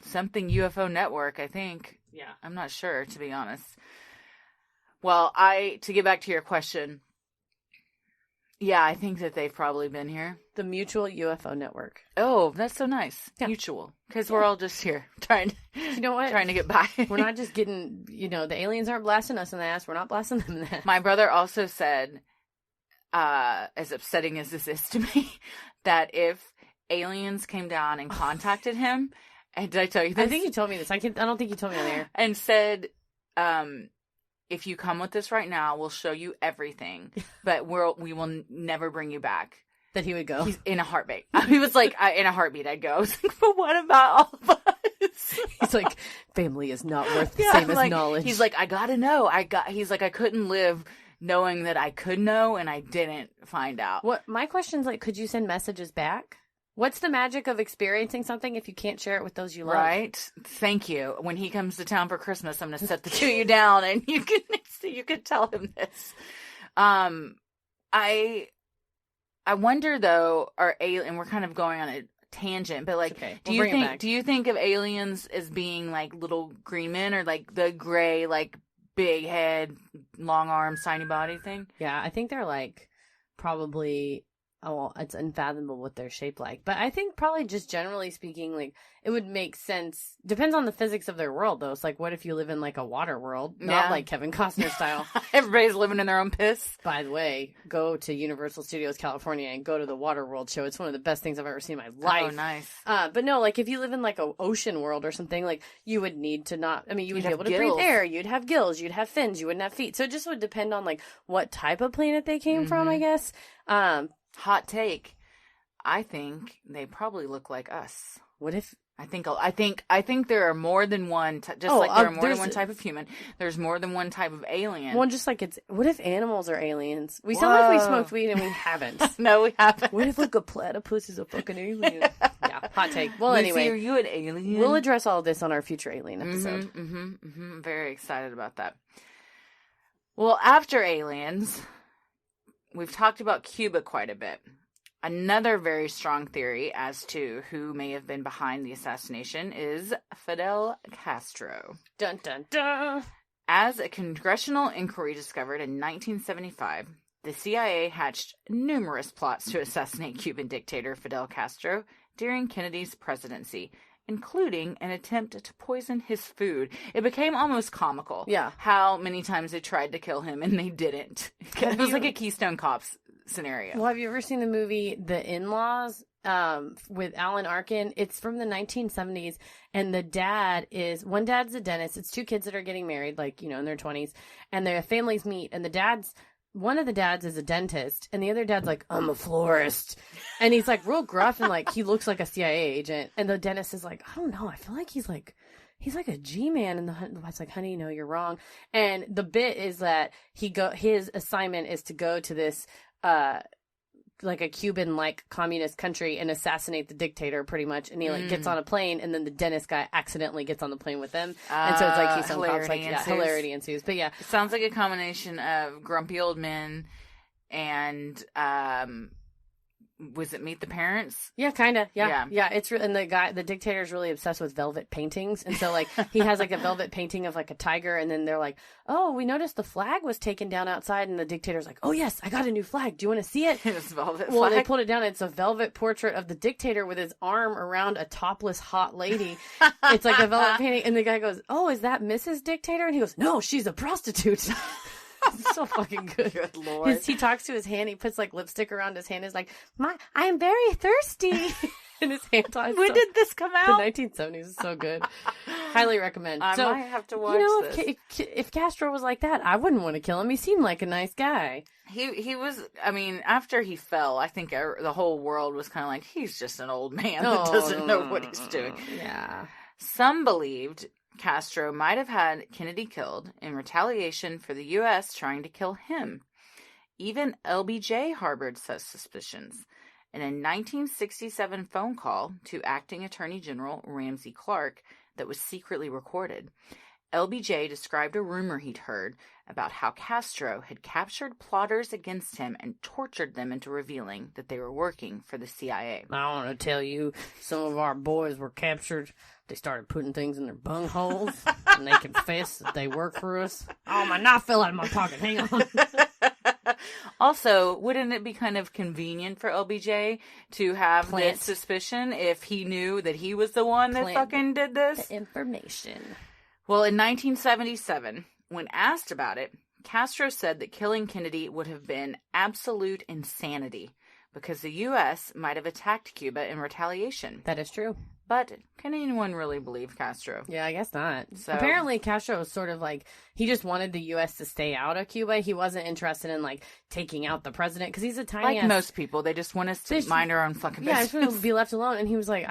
Something UFO network, I think. Yeah, I'm not sure, to be honest. Well, to get back to your question, yeah, I think that they've probably been here. The Mutual UFO Network. Oh, that's so nice. Yeah. Mutual. Because we're all just here trying to get by. We're not just getting, the aliens aren't blasting us in the ass. We're not blasting them in the ass. My brother also said, as upsetting as this is to me, that if aliens came down and contacted him, and did I tell you this? I think you told me this. I don't think you told me on air. And said, if you come with this right now, we'll show you everything, but we will never bring you back. That he would go. He's in a heartbeat. He was like, in a heartbeat, I'd go. I was like, but what about all of us? He's like, family is not worth the same as knowledge. He's like, I gotta know. He's like, I couldn't live knowing that I could know and I didn't find out. My question's could you send messages back? What's the magic of experiencing something if you can't share it with those you love? Right. Thank you. When he comes to town for Christmas, I'm going to set the two of you down and you can tell him this. I wonder though, and we're kind of going on a tangent, but okay. do you think of aliens as being little green men or the gray, big head, long arms, tiny body thing? Yeah, I think they're probably. Oh, it's unfathomable what they're shaped like. But I think probably just generally speaking, it would make sense. Depends on the physics of their world, though. It's what if you live in a water world? Not like Kevin Costner style. Everybody's living in their own piss. By the way, go to Universal Studios California and go to the Water World show. It's one of the best things I've ever seen in my life. Oh, nice. But no, if you live in an ocean world or something, you would need to not, you would be able to gills. breathe air. You'd have gills. You'd have fins. You wouldn't have feet. So it just would depend on what type of planet they came from, I guess. Hot take. I think they probably look like us. What if? I think there are more than one. There are more than one type of human. There's more than one type of alien. Well, just what if animals are aliens? We sound like we smoked weed and we haven't. No, we haven't. What if a platypus is a fucking alien? Yeah, hot take. Well, Lucy, anyway, are you an alien? We'll address all of this on our future alien episode. I'm very excited about that. Well, after aliens, we've talked about Cuba quite a bit. Another very strong theory as to who may have been behind the assassination is Fidel Castro. Dun, dun, dun. As a congressional inquiry discovered in 1975, The CIA hatched numerous plots to assassinate Cuban dictator Fidel Castro during Kennedy's presidency, including an attempt to poison his food. It became almost comical. Yeah. How many times they tried to kill him and they didn't. It was like a Keystone Cops scenario. Well, have you ever seen the movie The In-Laws with Alan Arkin? It's from the 1970s, and one dad's a dentist. It's two kids that are getting married, like, you know, in their 20s, and their families meet, and one of the dads is a dentist, and the other dad's like, I'm a florist. And he's like real gruff, and like he looks like a CIA agent. And the dentist is like, I don't know, I feel like he's like a G-man. And the wife's like, honey, no, you're wrong. And the bit is that his assignment is to go to this like a Cuban like communist country and assassinate the dictator pretty much. And he like gets on a plane, and then the dentist guy accidentally gets on the plane with them. And so it's like he's some cops, like, yeah, hilarity ensues. But yeah, it sounds like a combination of Grumpy Old Men and was it Meet the Parents? Yeah, kind of. Yeah. It's and the dictator's really obsessed with velvet paintings, and so like he has like a velvet painting of like a tiger, and then they're like, "Oh, we noticed the flag was taken down outside," and the dictator's like, "Oh yes, I got a new flag. Do you want to see it?" It's velvet. Well, flag. they pulled it down. It's a velvet portrait of the dictator with his arm around a topless hot lady. It's like a velvet painting, and the guy goes, "Oh, is that Mrs. Dictator?" And he goes, "No, she's a prostitute." It's so fucking good. Good Lord. He talks to his hand. He puts like lipstick around his hand. He's like, I am very thirsty. And his hand ties. When did this come out? The 1970s is so good. Highly recommend. I might have to watch this. If Castro was like that, I wouldn't want to kill him. He seemed like a nice guy. He was, I mean, after he fell, I think the whole world was kind of like, he's just an old man that doesn't know what he's doing. Yeah. Some believed Castro might have had Kennedy killed in retaliation for the U.S. trying to kill him. Even LBJ harbored such suspicions. In a 1967 phone call to acting Attorney General Ramsey Clark that was secretly recorded, LBJ described a rumor he'd heard about how Castro had captured plotters against him and tortured them into revealing that they were working for the CIA. I want to tell you, some of our boys were captured. They started putting things in their bungholes, and they confessed that they work for us. Oh, my knife fell out of my pocket. Hang on. Also, wouldn't it be kind of convenient for LBJ to have Plant. this suspicion if he knew that he was the one that fucking did this? The information. Well, in 1977, when asked about it, Castro said that killing Kennedy would have been absolute insanity because the U.S. might have attacked Cuba in retaliation. That is true. But can anyone really believe Castro? Yeah, I guess not. So, apparently, Castro was sort of like, he just wanted the U.S. to stay out of Cuba. He wasn't interested in, like, taking out the president, because he's a tiny like most people, they just want us to mind our own fucking business. Yeah, I just want to be left alone. And he was like,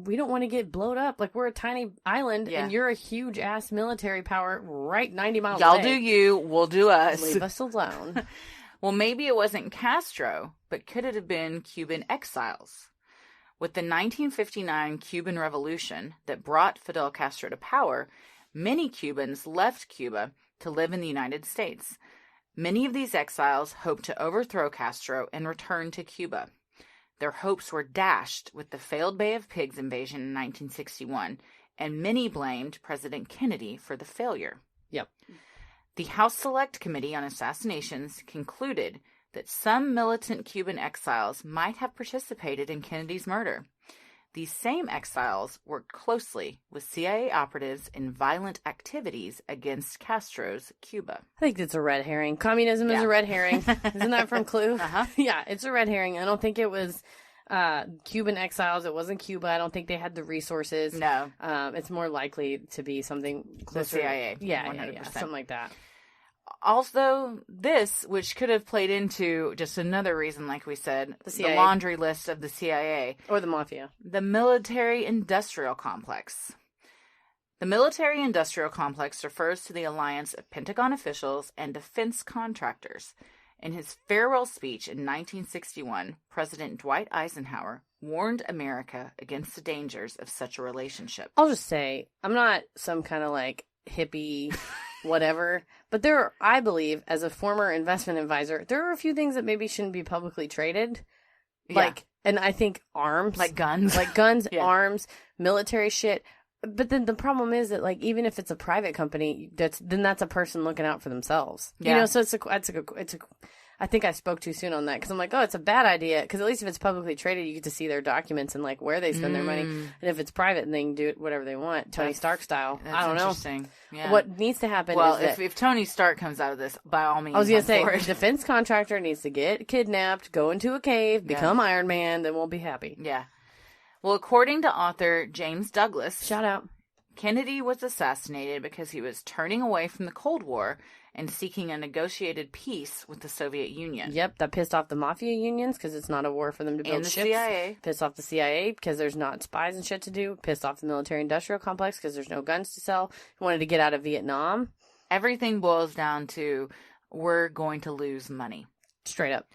we don't want to get blowed up. Like, we're a tiny island, and you're a huge-ass military power right 90 miles away. Y'all do you, we'll do us. Leave us alone. Well, maybe it wasn't Castro, but could it have been Cuban exiles? With the 1959 Cuban Revolution that brought Fidel Castro to power, many Cubans left Cuba to live in the United States. Many of these exiles hoped to overthrow Castro and return to Cuba. Their hopes were dashed with the failed Bay of Pigs invasion in 1961, and many blamed President Kennedy for the failure. Yep. The House Select Committee on Assassinations concluded that some militant Cuban exiles might have participated in Kennedy's murder. These same exiles worked closely with CIA operatives in violent activities against Castro's Cuba. I think it's a red herring. Communism is a red herring. Isn't that from Clue? Uh-huh. Yeah, it's a red herring. I don't think it was Cuban exiles. It wasn't Cuba. I don't think they had the resources. No. It's more likely to be something closer. The CIA. Yeah, 100%. something like that. Also, this, which could have played into just another reason, like we said, the laundry list of the CIA. Or the mafia. The military-industrial complex. The military-industrial complex refers to the alliance of Pentagon officials and defense contractors. In his farewell speech in 1961, President Dwight Eisenhower warned America against the dangers of such a relationship. I'll just say, I'm not some kind of like hippie... whatever, but I believe, as a former investment advisor, there are a few things that maybe shouldn't be publicly traded. Like, and I think arms. Like guns. Arms, military shit. But then the problem is that, like, even if it's a private company, that's a person looking out for themselves. Yeah. You know, so I think I spoke too soon on that because I'm like, oh, it's a bad idea. Because at least if it's publicly traded, you get to see their documents and like where they spend their money. And if it's private, then they can do it whatever they want, Tony Stark style. I don't know. Interesting. Yeah. What needs to happen well, is if Tony Stark comes out of this, by all means, I was going to say, the defense contractor needs to get kidnapped, go into a cave, become Iron Man, then we'll be happy. Yeah. Well, according to author James Douglas, shout out, Kennedy was assassinated because he was turning away from the Cold War and seeking a negotiated peace with the Soviet Union. Yep, that pissed off the mafia unions because it's not a war for them to build and the ships. CIA. Pissed off the CIA because there's not spies and shit to do. Pissed off the military-industrial complex because there's no guns to sell. He wanted to get out of Vietnam. Everything boils down to we're going to lose money. Straight up.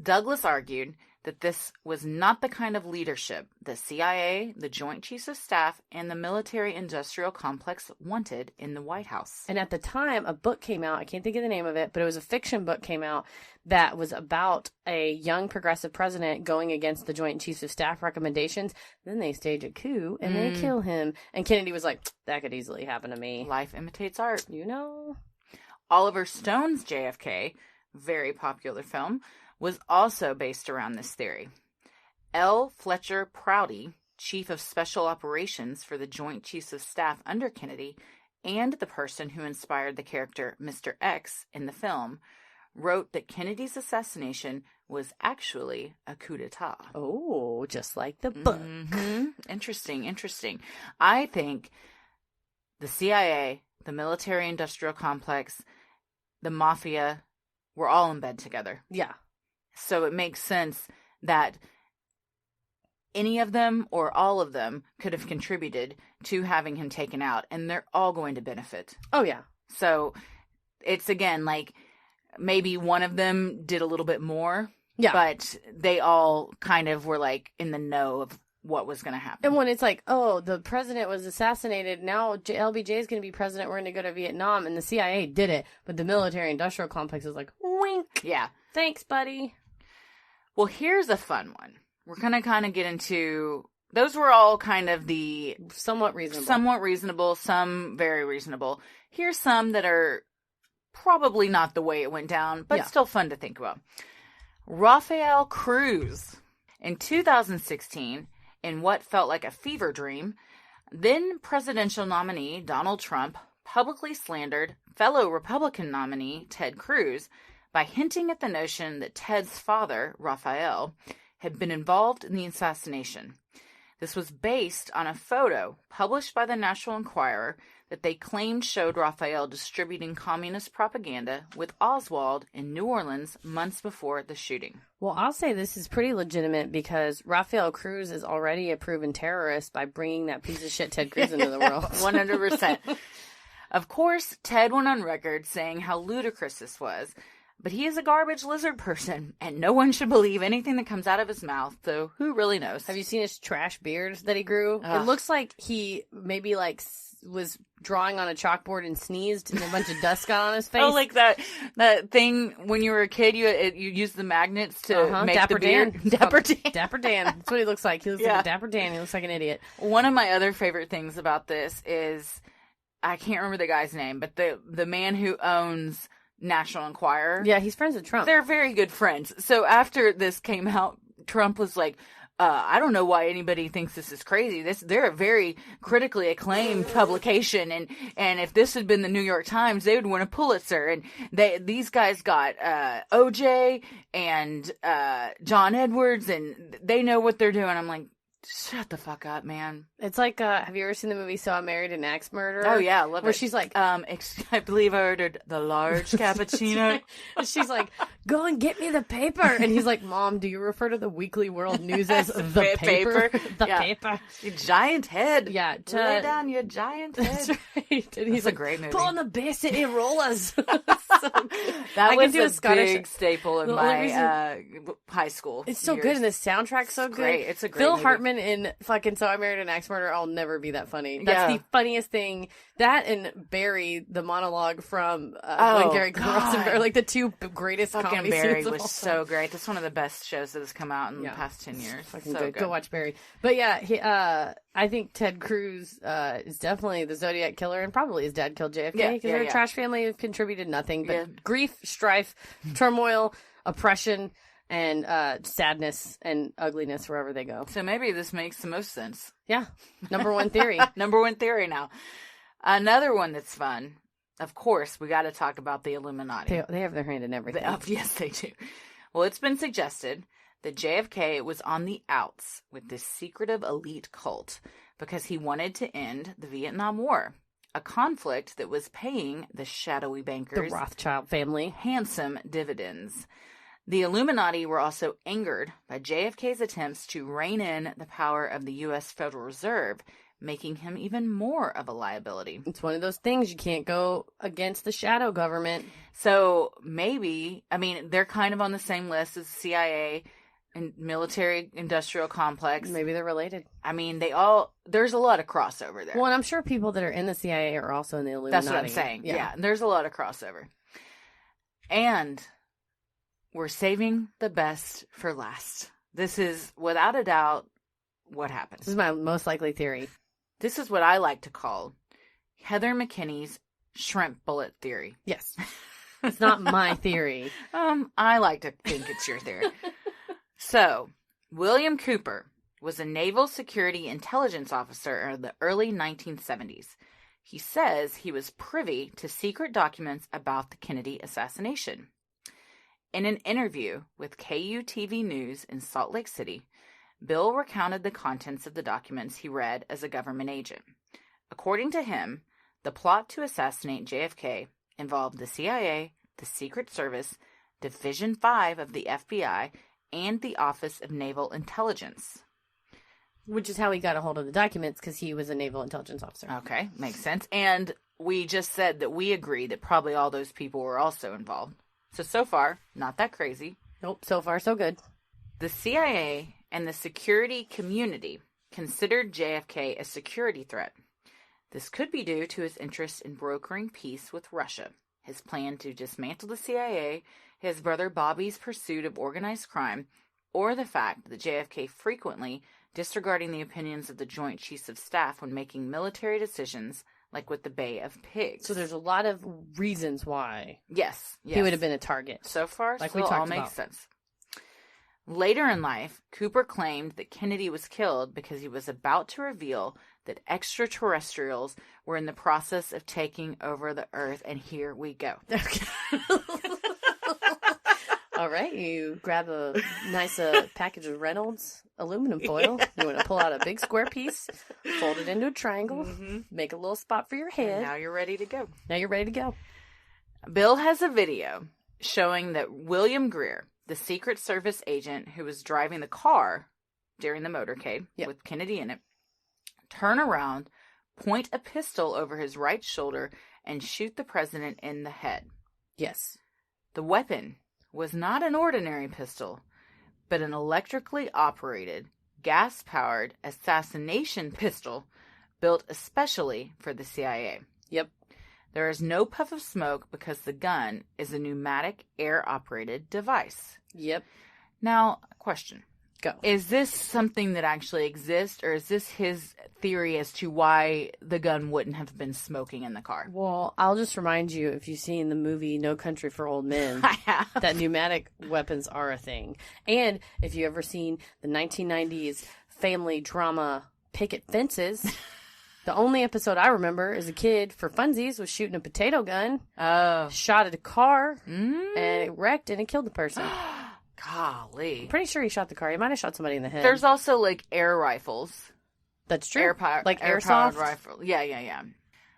Douglas argued that this was not the kind of leadership the CIA, the Joint Chiefs of Staff, and the military-industrial complex wanted in the White House. And at the time, a book came out. I can't think of the name of it, but it was a fiction book came out that was about a young progressive president going against the Joint Chiefs of Staff recommendations. Then they stage a coup, and they kill him. And Kennedy was like, that could easily happen to me. Life imitates art. You know? Oliver Stone's JFK, very popular film, was also based around this theory. L. Fletcher Prouty, Chief of Special Operations for the Joint Chiefs of Staff under Kennedy, and the person who inspired the character Mr. X in the film, wrote that Kennedy's assassination was actually a coup d'etat. Oh, just like the book. Mm-hmm. Interesting. I think the CIA, the military-industrial complex, the mafia, were all in bed together. Yeah. So it makes sense that any of them or all of them could have contributed to having him taken out, and they're all going to benefit. Oh, yeah. So it's, again, like maybe one of them did a little bit more, but they all kind of were like in the know of what was going to happen. And when it's like, oh, the president was assassinated, now LBJ is going to be president, we're going to go to Vietnam, and the CIA did it, but the military-industrial complex is like, wink. Yeah. Thanks, buddy. Well, here's a fun one. We're going to kind of get into... Those were all kind of the... Somewhat reasonable. Some very reasonable. Here's some that are probably not the way it went down, but still fun to think about. Rafael Cruz. In 2016, in what felt like a fever dream, then presidential nominee Donald Trump publicly slandered fellow Republican nominee Ted Cruz by hinting at the notion that Ted's father, Rafael, had been involved in the assassination. This was based on a photo published by the National Enquirer that they claimed showed Rafael distributing communist propaganda with Oswald in New Orleans months before the shooting. Well, I'll say this is pretty legitimate because Rafael Cruz is already a proven terrorist by bringing that piece of shit Ted Cruz into the world. 100%. Of course, Ted went on record saying how ludicrous this was, but he is a garbage lizard person, and no one should believe anything that comes out of his mouth, so who really knows? Have you seen his trash beard that he grew? Ugh. It looks like he maybe like was drawing on a chalkboard and sneezed and a bunch of dust got on his face. Oh, like that thing when you were a kid, you used the magnets to make Dapper the beard. Dan. Dapper Dan. Dapper Dan. That's what he looks like. He looks like a Dapper Dan. He looks like an idiot. One of my other favorite things about this is, I can't remember the guy's name, but the man who owns National Enquirer. Yeah, he's friends with Trump. They're very good friends. So after this came out, Trump was like, I don't know why anybody thinks this is crazy. They're a very critically acclaimed publication, and if this had been the New York Times, they would win a Pulitzer. And these guys got OJ and John Edwards, and they know what they're doing. I'm like, shut the fuck up, man. It's like, have you ever seen the movie So I Married an Axe Murderer? Oh, yeah, I love it. Where she's like, I believe I ordered the large cappuccino. And she's like, go and get me the paper. And he's like, Mom, do you refer to the Weekly World News as the paper? The paper. Your giant head. Yeah. Lay down your giant head. That's right. And he's like, a great movie. Put on the Bay City Rollers. That was a big staple in my high school. It's so years. good, and the soundtrack's so good. Great. It's a great Phil movie. Hartman line in fucking So I Married an Axe Murderer, I'll never be that funny. That's the funniest thing. That and Barry, the monologue from when Gary Rosenberg, are like the two greatest comedy Barry scenes of was all so time. great. That's one of the best shows that has come out in the past 10 years. Fucking so good. Go watch Barry. But yeah, I think Ted Cruz is definitely the Zodiac killer, and probably his dad killed JFK because they're a trash family who've contributed nothing but grief, strife, turmoil, oppression, and sadness and ugliness wherever they go. So maybe this makes the most sense. Yeah. Number one theory. Number one theory now. Another one that's fun. Of course, we got to talk about the Illuminati. They have their hand in everything. Yes, they do. Well, it's been suggested that JFK was on the outs with this secretive elite cult because he wanted to end the Vietnam War, a conflict that was paying the shadowy bankers, the Rothschild family, handsome dividends. The Illuminati were also angered by JFK's attempts to rein in the power of the U.S. Federal Reserve, making him even more of a liability. It's one of those things you can't go against the shadow government. So maybe, I mean, they're kind of on the same list as the CIA and military industrial complex. Maybe they're related. I mean, there's a lot of crossover there. Well, and I'm sure people that are in the CIA are also in the Illuminati. That's what I'm saying. Yeah, there's a lot of crossover. And we're saving the best for last. This is, without a doubt, what happens. This is my most likely theory. This is what I like to call Heather McKinney's shrimp bullet theory. Yes. It's not my theory. I like to think it's your theory. So, William Cooper was a naval security intelligence officer in the early 1970s. He says he was privy to secret documents about the Kennedy assassination. In an interview with KUTV News in Salt Lake City, Bill recounted the contents of the documents he read as a government agent. According to him, the plot to assassinate JFK involved the CIA, the Secret Service, Division 5 of the FBI, and the Office of Naval Intelligence. Which is how he got a hold of the documents, because he was a naval intelligence officer. Okay, makes sense. And we just said that we agree that probably all those people were also involved. So far, not that crazy. Nope, so far so good. The CIA and the security community considered JFK a security threat. This could be due to his interest in brokering peace with Russia, his plan to dismantle the CIA, his brother Bobby's pursuit of organized crime, or the fact that JFK frequently disregarding the opinions of the Joint Chiefs of Staff when making military decisions, like with the Bay of Pigs. So there's a lot of reasons why. Yes. He would have been a target. So far, like still we talked all makes about. sense. Later in life, Cooper claimed that Kennedy was killed because he was about to reveal that extraterrestrials were in the process of taking over the Earth, and here we go. Okay. All right, you grab a nice package of Reynolds aluminum foil. You want to pull out a big square piece, fold it into a triangle, make a little spot for your head. And now you're ready to go. Now you're ready to go. Bill has a video showing that William Greer, the Secret Service agent who was driving the car during the motorcade with Kennedy in it, turn around, point a pistol over his right shoulder, and shoot the president in the head. Yes. The weapon was not an ordinary pistol, but an electrically operated, gas-powered assassination pistol built especially for the CIA. Yep. There is no puff of smoke because the gun is a pneumatic, air-operated device. Yep. Now, question. Go. Is this something that actually exists, or is this his theory as to why the gun wouldn't have been smoking in the car? Well, I'll just remind you, if you've seen the movie No Country for Old Men, I have. that pneumatic weapons are a thing. And if you've ever seen the 1990s family drama Picket Fences, the only episode I remember as a kid for funsies was shooting a potato gun, shot at a car, and it wrecked and it killed the person. Golly. I'm pretty sure he shot the car. He might have shot somebody in the head. There's also, like, air rifles. That's true. Like airsoft airsoft rifle. Yeah.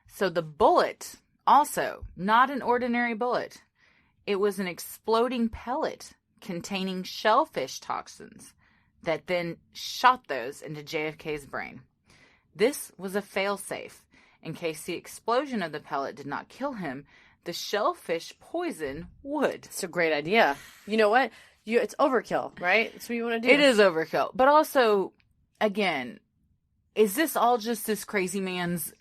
So the bullet, also, not an ordinary bullet. It was an exploding pellet containing shellfish toxins that then shot those into JFK's brain. This was a failsafe. In case the explosion of the pellet did not kill him, the shellfish poison would. It's a great idea. You know what? It's overkill, right? That's what you want to do. It is overkill. But also, again, is this all just this crazy man's,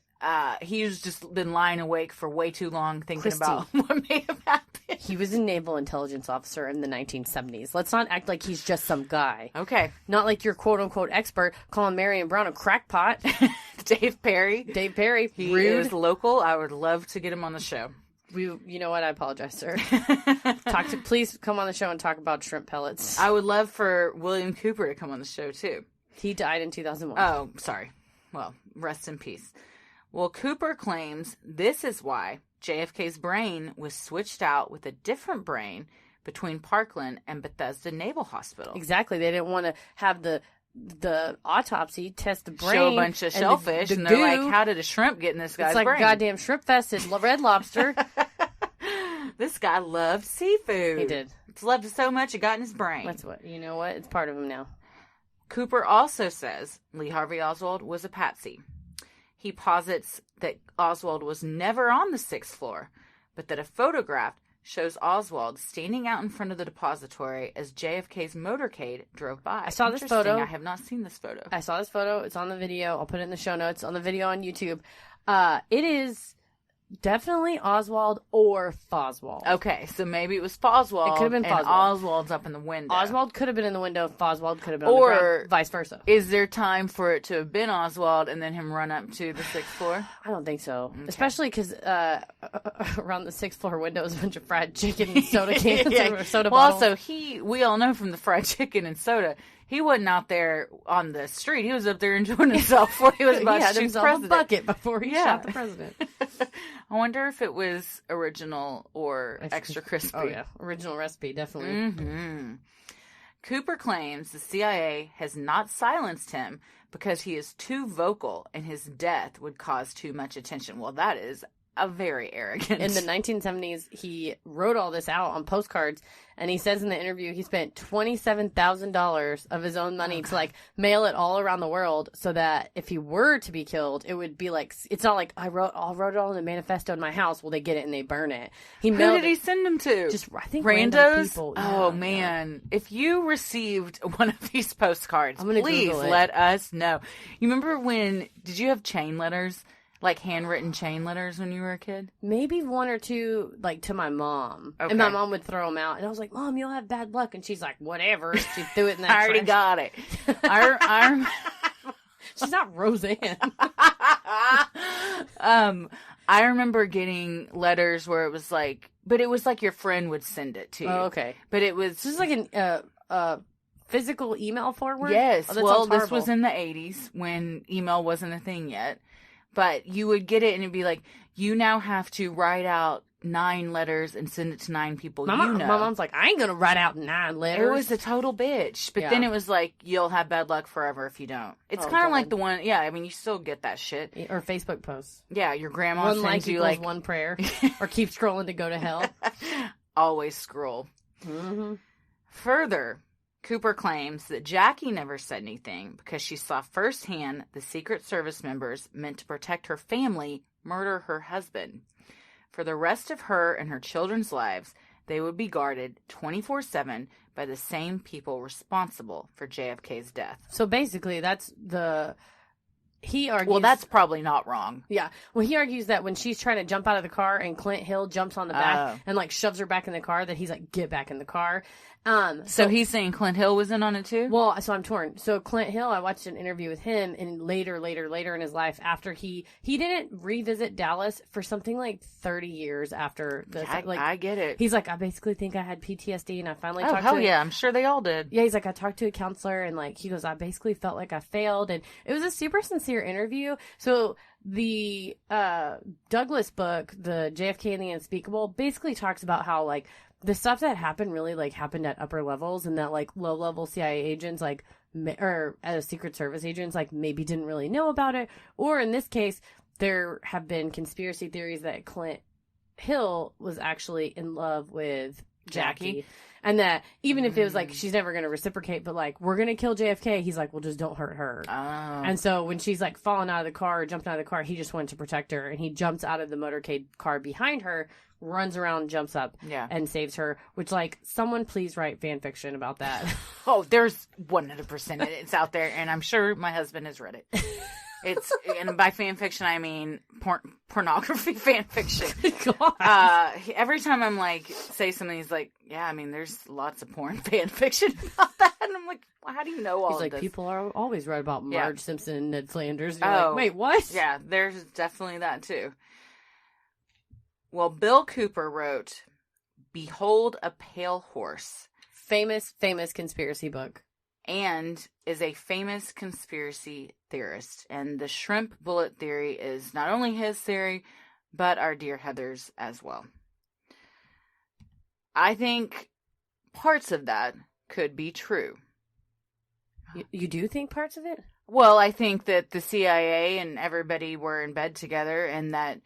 he's just been lying awake for way too long thinking about what may have happened? He was a naval intelligence officer in the 1970s. Let's not act like he's just some guy. Okay. Not like your quote-unquote expert calling Marion Brown a crackpot. Dave Perry. He is local. I would love to get him on the show. You know what? I apologize, sir. Please come on the show and talk about shrimp pellets. I would love for William Cooper to come on the show, too. He died in 2001. Oh, sorry. Well, rest in peace. Well, Cooper claims this is why JFK's brain was switched out with a different brain between Parkland and Bethesda Naval Hospital. Exactly. They didn't want to have the autopsy test the brain. Show a bunch of shellfish, and they're like, how did a shrimp get in this guy's brain? It's like goddamn shrimp fest at Red Lobster. This guy loved seafood. He did. It's loved it so much it got in his brain. That's what, you know what? It's part of him now. Cooper also says Lee Harvey Oswald was a patsy. He posits that Oswald was never on the 6th floor, but that a photograph shows Oswald standing out in front of the depository as JFK's motorcade drove by. I saw this photo. I have not seen this photo. I saw this photo. It's on the video. I'll put it in the show notes. On the video on YouTube. It is definitely Oswald or Foswald. Okay, so maybe it was Foswald. It could have been Foswald. And Oswald's up in the window. Oswald could have been in the window. Foswald could have been on the ground. Or vice versa. Is there time for it to have been Oswald and then him run up to the 6th floor? I don't think so. Okay. Especially because around the 6th floor window is a bunch of fried chicken and soda cans or soda bottles. Also, we all know from the fried chicken and soda, he wasn't out there on the street. He was up there enjoying himself before he was about to shoot the president. A bucket before he shot the president. I wonder if it was original or extra crispy. Oh, yeah. Original recipe, definitely. Mm-hmm. Cooper claims the CIA has not silenced him because he is too vocal and his death would cause too much attention. Well, that is a very arrogant. In the 1970s, he wrote all this out on postcards, and he says in the interview he spent $27,000 of his own money to mail it all around the world, so that if he were to be killed, it would be like, it's not like I wrote it all in a manifesto in my house. Well, they get it and they burn it. Who did he send them to? Just I think randos. People. Oh man, if you received one of these postcards, please let us know. You remember did you have chain letters? Like handwritten chain letters when you were a kid? Maybe one or two, to my mom. Okay. And my mom would throw them out. And I was like, Mom, you'll have bad luck. And she's like, whatever. She threw it in that I already got it. She's not Roseanne. I remember getting letters where it was but it was like your friend would send it to you. Oh, okay. But it was... This is like a physical email forward? Yes. This was in the 80s when email wasn't a thing yet. But you would get it and it'd be like, you now have to write out 9 letters and send it to 9 people My mom's like, I ain't going to write out 9 letters. It was a total bitch. But then it was like, you'll have bad luck forever if you don't. It's kind of like the one, you still get that shit. Or Facebook posts. Yeah, your grandma sends you one prayer. Or keep scrolling to go to hell. Always scroll. Mm-hmm. Further, Cooper claims that Jackie never said anything because she saw firsthand the Secret Service members meant to protect her family murder her husband. For the rest of her and her children's lives, they would be guarded 24/7 by the same people responsible for JFK's death. So basically, he argues... Well, that's probably not wrong. Yeah. Well, he argues that when she's trying to jump out of the car and Clint Hill jumps on the back and shoves her back in the car, that he's like, get back in the car. So he's saying Clint Hill was in on it too? Well, so I'm torn. So Clint Hill, I watched an interview with him, and later in his life, after he didn't revisit Dallas for something like 30 years after this. I get it. He's like, I basically think I had PTSD, and I finally talked to... Oh, hell yeah, I'm sure they all did. Yeah, he's like, I talked to a counselor, and he goes, I basically felt like I failed, and it was a super sincere interview. So the Douglas book, the JFK and the Unspeakable, basically talks about how, the stuff that happened really happened at upper levels, and that low level CIA agents or as Secret Service agents maybe didn't really know about it, or in this case there have been conspiracy theories that Clint Hill was actually in love with Jackie. And that even if it was like, she's never going to reciprocate, but like, we're going to kill JFK, he's like, well, just don't hurt her. Oh. And so when she's like falling out of the car, or jumping out of the car, he just wanted to protect her. And he jumps out of the motorcade car behind her, runs around, jumps up, and saves her. Which, like, someone please write fan fiction about that. Oh, there's 100% it's out there, and I'm sure my husband has read it. It's, and by fan fiction, I mean pornography fan fiction. Every time I'm like, say something, he's like, yeah, I mean, there's lots of porn fan fiction about that. And I'm like, well, how do you know all he's of like, this? people are always read about Marge Simpson and Ned Flanders. And you're like, wait, what? Yeah, there's definitely that too. Well, Bill Cooper wrote, Behold a Pale Horse. Famous conspiracy book. And is a famous conspiracy theorist. And the shrimp bullet theory is not only his theory, but our dear Heather's as well. I think parts of that could be true. You do think parts of it? Well, I think that the CIA and everybody were in bed together and that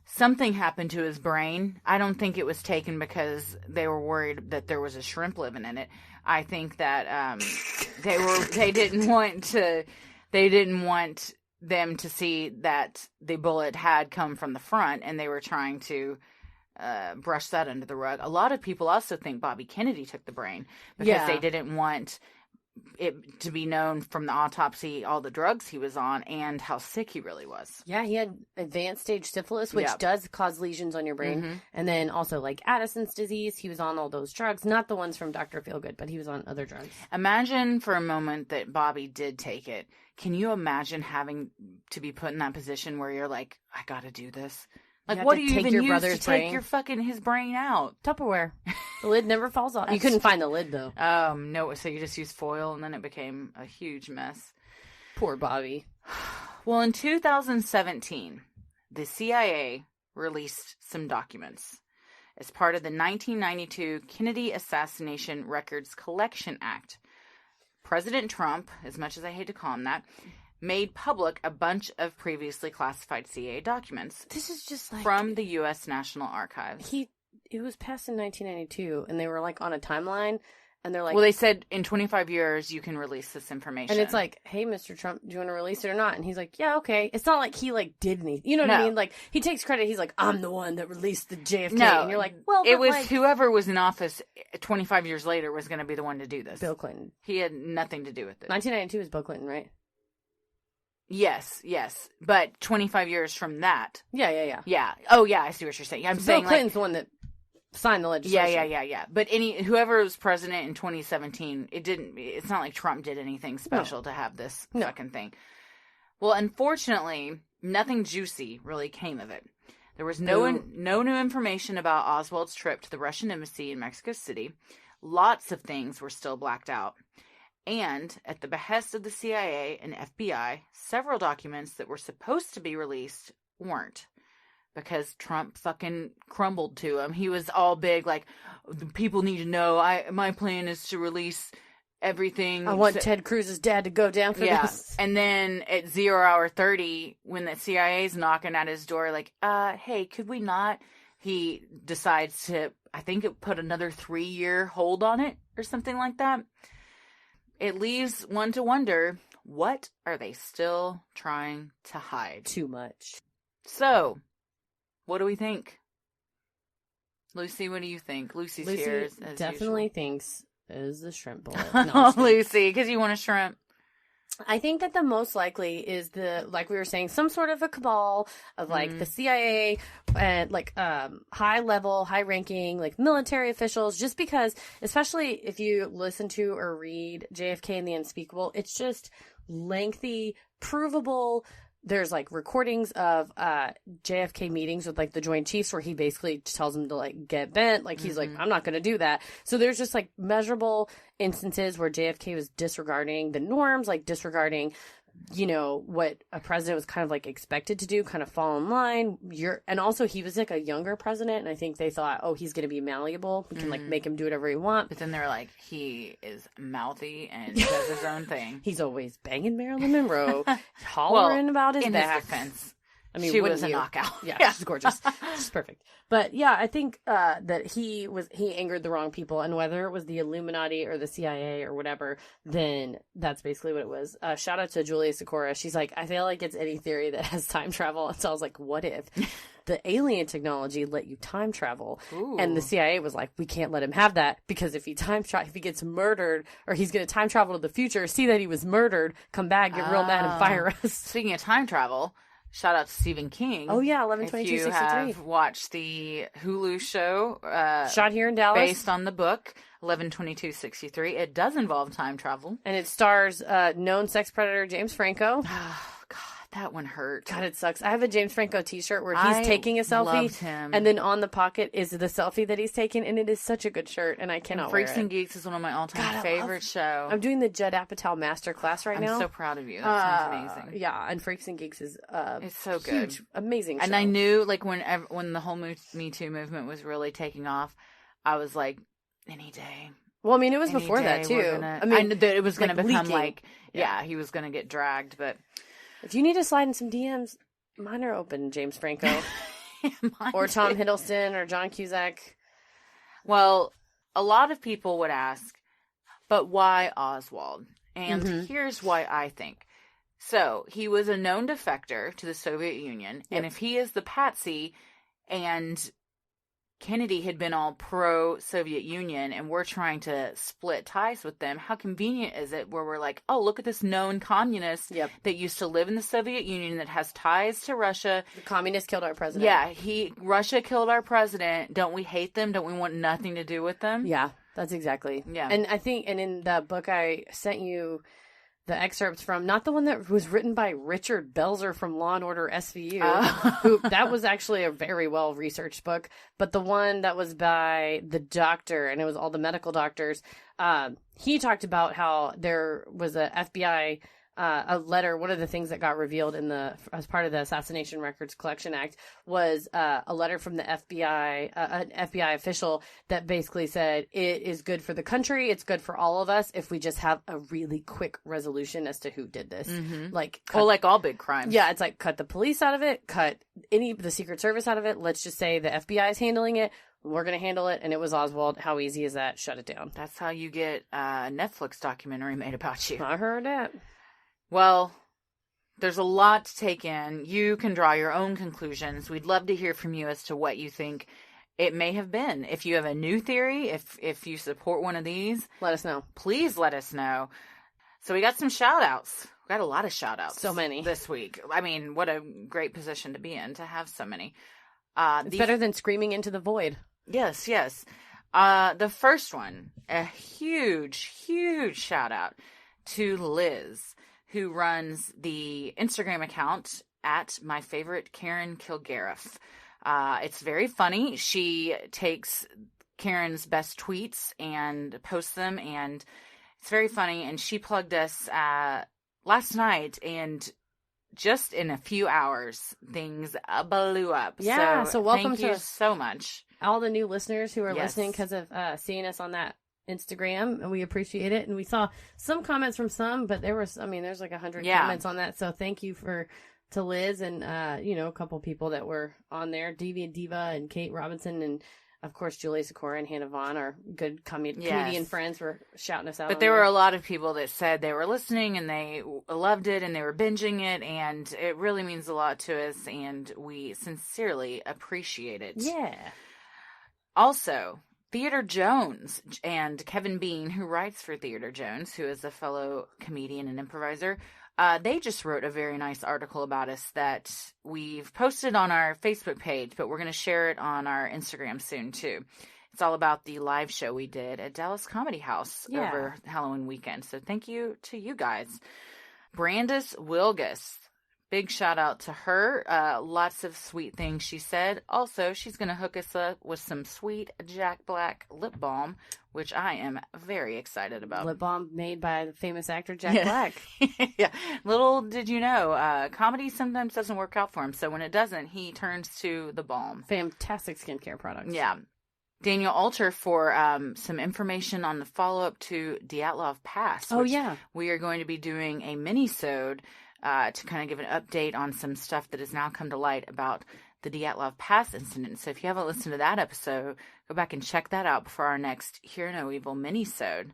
something happened to his brain. I don't think it was taken because they were worried that there was a shrimp living in it. I think that they didn't want them to see that the bullet had come from the front, and they were trying to brush that under the rug. A lot of people also think Bobby Kennedy took the brain because they didn't want it to be known from the autopsy all the drugs he was on and how sick he really was. Yeah, he had advanced stage syphilis, which does cause lesions on your brain. And then also like Addison's disease. He was on all those drugs, not the ones from Dr. Feelgood, but he was on other drugs. Imagine for a moment that Bobby did take it. Can you imagine having to be put in that position where you're like, I gotta do this? Like, what do you even use to take your his brain out? Tupperware. The lid never falls off. You couldn't find the lid, though. No. So you just used foil, and then it became a huge mess. Poor Bobby. Well, in 2017, the CIA released some documents as part of the 1992 Kennedy Assassination Records Collection Act. President Trump, as much as I hate to call him that, made public a bunch of previously classified CIA documents. This is just like from the U.S. National Archives. It was passed in 1992, and they were like on a timeline, and they're like, well, they said in 25 years you can release this information, and it's like, hey, Mr. Trump, do you want to release it or not? And he's like, yeah, okay. It's not like he like did anything, you know what I mean? Like, he takes credit. He's like, I'm the one that released the JFK, and you're like, well, it was like, whoever was in office 25 years later was going to be the one to do this. Bill Clinton. He had nothing to do with it. 1992 is Bill Clinton, right? Yes. But 25 years from that. Yeah. Yeah. Oh, yeah, I see what you're saying. I'm saying Bill Clinton's the one that signed the legislation. Yeah. But whoever was president in 2017, it's not like Trump did anything special to have this fucking thing. Well, unfortunately, nothing juicy really came of it. There was no new information about Oswald's trip to the Russian embassy in Mexico City. Lots of things were still blacked out. And, at the behest of the CIA and FBI, several documents that were supposed to be released weren't. Because Trump fucking crumbled to him. He was all big, like, people need to know, my plan is to release everything. I want Ted Cruz's dad to go down for this. And then at 0 hour 30, when the CIA's knocking at his door, like, hey, could we not? He decides to, I think it put another 3-year hold on it, or something like that. It leaves one to wonder, what are they still trying to hide? Too much. So, what do we think? Lucy, what do you think? Lucy here as definitely usual. Thinks it is the shrimp bullet. No, Lucy, because you want a shrimp. I think that the most likely is like we were saying, some sort of a cabal of like the CIA and like high level, high ranking, like military officials, just because, especially if you listen to or read JFK and the Unspeakable, it's just lengthy, provable. There's like recordings of JFK meetings with like the Joint Chiefs where he basically tells them to like get bent. Like he's like, I'm not going to do that. So there's just like measurable instances where JFK was disregarding the norms, like disregarding, what a president was kind of like expected to do, kind of fall in line. And also he was like a younger president, and I think they thought, oh, he's going to be malleable. We can like make him do whatever he wants. But then they're like, he is mouthy and does his own thing. He's always banging Marilyn Monroe, hollering about his back. His defense, I mean, she was wouldn't a you? knockout. Yeah, she's gorgeous. She's perfect. But yeah, I think that he angered the wrong people, and whether it was the Illuminati or the CIA or whatever, then that's basically what it was. Shout out to Julia Sikora. She's like, I feel like it's any theory that has time travel. And so I was like, what if the alien technology let you time travel? Ooh. And the CIA was like, we can't let him have that, because if he gets murdered, or he's going to time travel to the future, see that he was murdered, come back, get real mad, and fire us. Speaking of time travel, shout out to Stephen King. Oh yeah, If you 11/22/63. have watched the Hulu show, Shot here in Dallas, based on the book 11/22/63, it does involve time travel, and it stars known sex predator James Franco. Oh God, that one hurt. God, it sucks. I have a James Franco T-shirt where he's taking a selfie, loved him. and then on the pocket is the selfie that he's taking, and it is such a good shirt, and I cannot wear Freaks it. and Geeks is one of my all-time God, favorite shows. I'm doing the Judd Apatow master class right now. I'm so proud of you. That sounds amazing. Yeah, and Freaks and Geeks is It's so good. huge, amazing show. And I knew, like, when the whole Me Too movement was really taking off, I was like, any day. Well, I mean, it was Any before that day too. we're gonna- I mean, knew that it was going to like, become leaking. like, yeah, he was going to get dragged, but if you need to slide in some DMs, mine are open, James Franco, or Tom Hiddleston, or John Cusack. Well, a lot of people would ask, but why Oswald? And here's why I think. So, he was a known defector to the Soviet Union, and if he is the patsy, and Kennedy had been all pro-Soviet Union, and we're trying to split ties with them, how convenient is it where we're like, oh, look at this known communist that used to live in the Soviet Union that has ties to Russia. The communists killed our president. Yeah, Russia killed our president. Don't we hate them? Don't we want nothing to do with them? Yeah, that's exactly. Yeah. And I think, and in the book I sent you the excerpts from, not the one that was written by Richard Belzer from Law and Order SVU, who that was actually a very well researched book, but the one that was by the doctor, and it was all the medical doctors. He talked about how there was a FBI a letter. One of the things that got revealed as part of the Assassination Records Collection Act was a letter from the FBI, an FBI official that basically said it is good for the country, it's good for all of us if we just have a really quick resolution as to who did this. Like, like all big crimes. Yeah, it's like cut the police out of it, cut the Secret Service out of it. Let's just say the FBI is handling it. We're going to handle it, and it was Oswald. How easy is that? Shut it down. That's how you get a Netflix documentary made about you. I heard that. Well, there's a lot to take in. You can draw your own conclusions. We'd love to hear from you as to what you think it may have been. If you have a new theory, if you support one of these, let us know. Please let us know. So we got some shout-outs. We got a lot of shout-outs. So many. This week. I mean, what a great position to be in, to have so many. It's better than screaming into the void. Yes, yes. The first one, a huge, huge shout-out to Liz, who runs the Instagram account at my favorite Karen Kilgariff. It's very funny. She takes Karen's best tweets and posts them, and it's very funny. And she plugged us last night, and just in a few hours, things blew up. Yeah, so welcome thank you so much. All the new listeners who are listening because of seeing us on that Instagram, and we appreciate it. And we saw some comments from some, but there's like 100 comments on that. So thank you to Liz and a couple people that were on there, Diva and Kate Robinson, and of course Julia Sikora and Hannah Vaughn, our good comedian friends, were shouting us out. But there were a lot of people that said they were listening and they loved it and they were binging it, and it really means a lot to us, and we sincerely appreciate it. Yeah. Also, Theodore Jones and Kevin Bean, who writes for Theodore Jones, who is a fellow comedian and improviser, they just wrote a very nice article about us that we've posted on our Facebook page, but we're going to share it on our Instagram soon, too. It's all about the live show we did at Dallas Comedy House over Halloween weekend. So thank you to you guys. Brandis Wilgus. Big shout out to her. Lots of sweet things she said. Also, she's going to hook us up with some sweet Jack Black lip balm, which I am very excited about. Lip balm made by the famous actor Jack Black. Yeah. Little did you know, comedy sometimes doesn't work out for him. So when it doesn't, he turns to the balm. Fantastic skincare products. Yeah. Daniel Alter for some information on the follow-up to Dyatlov Pass. Oh, yeah. We are going to be doing a mini-sode to kind of give an update on some stuff that has now come to light about the Dyatlov Pass incident. So if you haven't listened to that episode, go back and check that out before our next Hear No Evil mini-sode.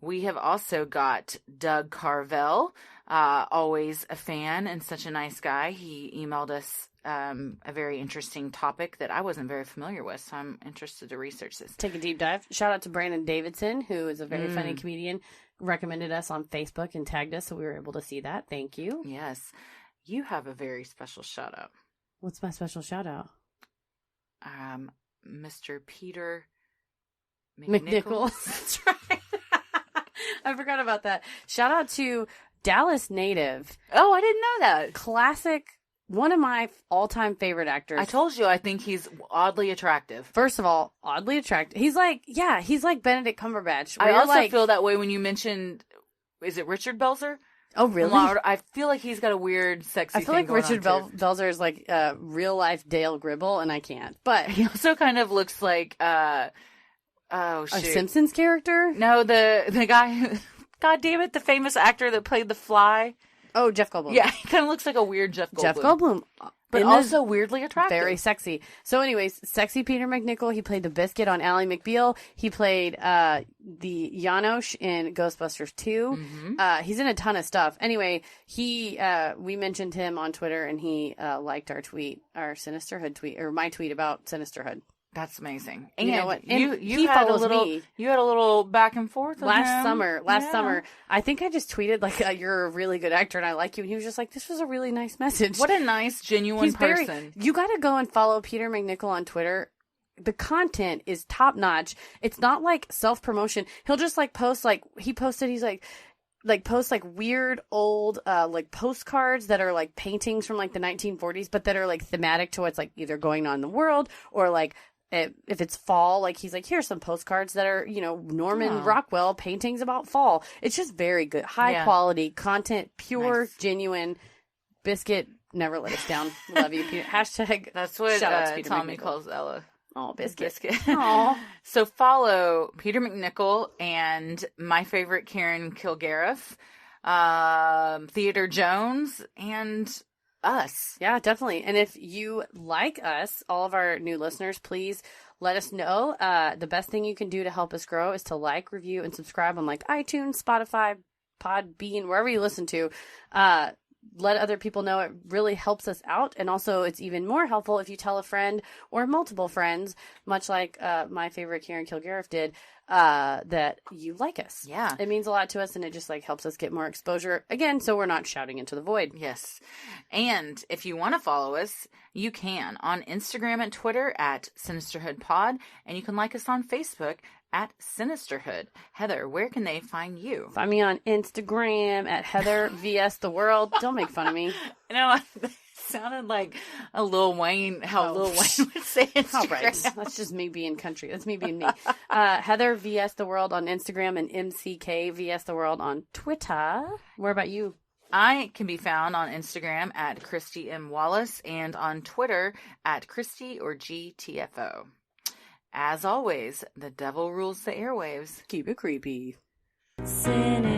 We have also got Doug Carvel, always a fan and such a nice guy. He emailed us a very interesting topic that I wasn't very familiar with, so I'm interested to research this. Take a deep dive. Shout out to Brandon Davidson, who is a very funny comedian, recommended us on Facebook and tagged us, so we were able to see that. Thank you. Yes. You have a very special shout-out. What's my special shout-out? Mr. Peter McNichols. That's right. I forgot about that. Shout out to Dallas native. Oh, I didn't know that. Classic, one of my all-time favorite actors. I told you, I think he's oddly attractive. First of all, oddly attractive. He's like Benedict Cumberbatch. I also feel that way when you mentioned, is it Richard Belzer? Oh, really? I feel like he's got a weird, sexy I feel like Richard Belzer is like real-life Dale Gribble, and I can't. But he also kind of looks like, a Simpsons character? No, the guy who, God damn it, the famous actor that played the Fly. Oh, Jeff Goldblum. Yeah, he kind of looks like a weird Jeff Goldblum. Jeff Goldblum. But also weirdly attractive. Very sexy. So anyways, sexy Peter McNichol. He played the Biscuit on Ally McBeal. He played the Janosch in Ghostbusters 2. Mm-hmm. He's in a ton of stuff. Anyway, we mentioned him on Twitter, and he liked our tweet, our Sinisterhood tweet, or my tweet about Sinisterhood. That's amazing. And you know what? And you had a little back and forth with last him. summer. I think I just tweeted like, "You're a really good actor, and I like you." And he was just like, "This was a really nice message." What a nice, genuine person. You got to go and follow Peter McNichol on Twitter. The content is top notch. It's not like self promotion. He'll just like post like he posted. He's like post like weird old like postcards that are like paintings from like the 1940s, but that are like thematic to what's like either going on in the world or like. If it's fall, like he's like, here's some postcards that are, Norman Rockwell paintings about fall. It's just very good, high quality content, pure, genuine. Biscuit, never let us down. Love you, Peter. Hashtag. That's what shout out to Peter Tommy McNichol. calls Ella. Oh, Biscuit. Aw. So follow Peter McNichol and my favorite Karen Kilgariff, Theodore Jones, and us. Yeah, definitely. And if you like us, all of our new listeners, please let us know. The best thing you can do to help us grow is to like, review, and subscribe on like iTunes, Spotify, Podbean, wherever you listen to. Let other people know. It really helps us out. And also it's even more helpful if you tell a friend or multiple friends, much like my favorite Karen Kilgariff did, that you like us. Yeah. It means a lot to us, and it just like helps us get more exposure again, so we're not shouting into the void. Yes. And if you want to follow us, you can on Instagram and Twitter at Sinisterhood Pod, and you can like us on Facebook at Sinisterhood. Heather, where can they find you? Find me on Instagram at Heather VS The World. Don't make fun of me. It sounded like a Lil Wayne, how Lil Wayne would say Instagram. All right. That's just me being country. That's me being me. Heather VS The World on Instagram and MCK VS The World on Twitter. Where about you? I can be found on Instagram at Christy M. Wallace and on Twitter at Christy or GTFO. As always, the devil rules the airwaves. Keep it creepy. Sinisterhood.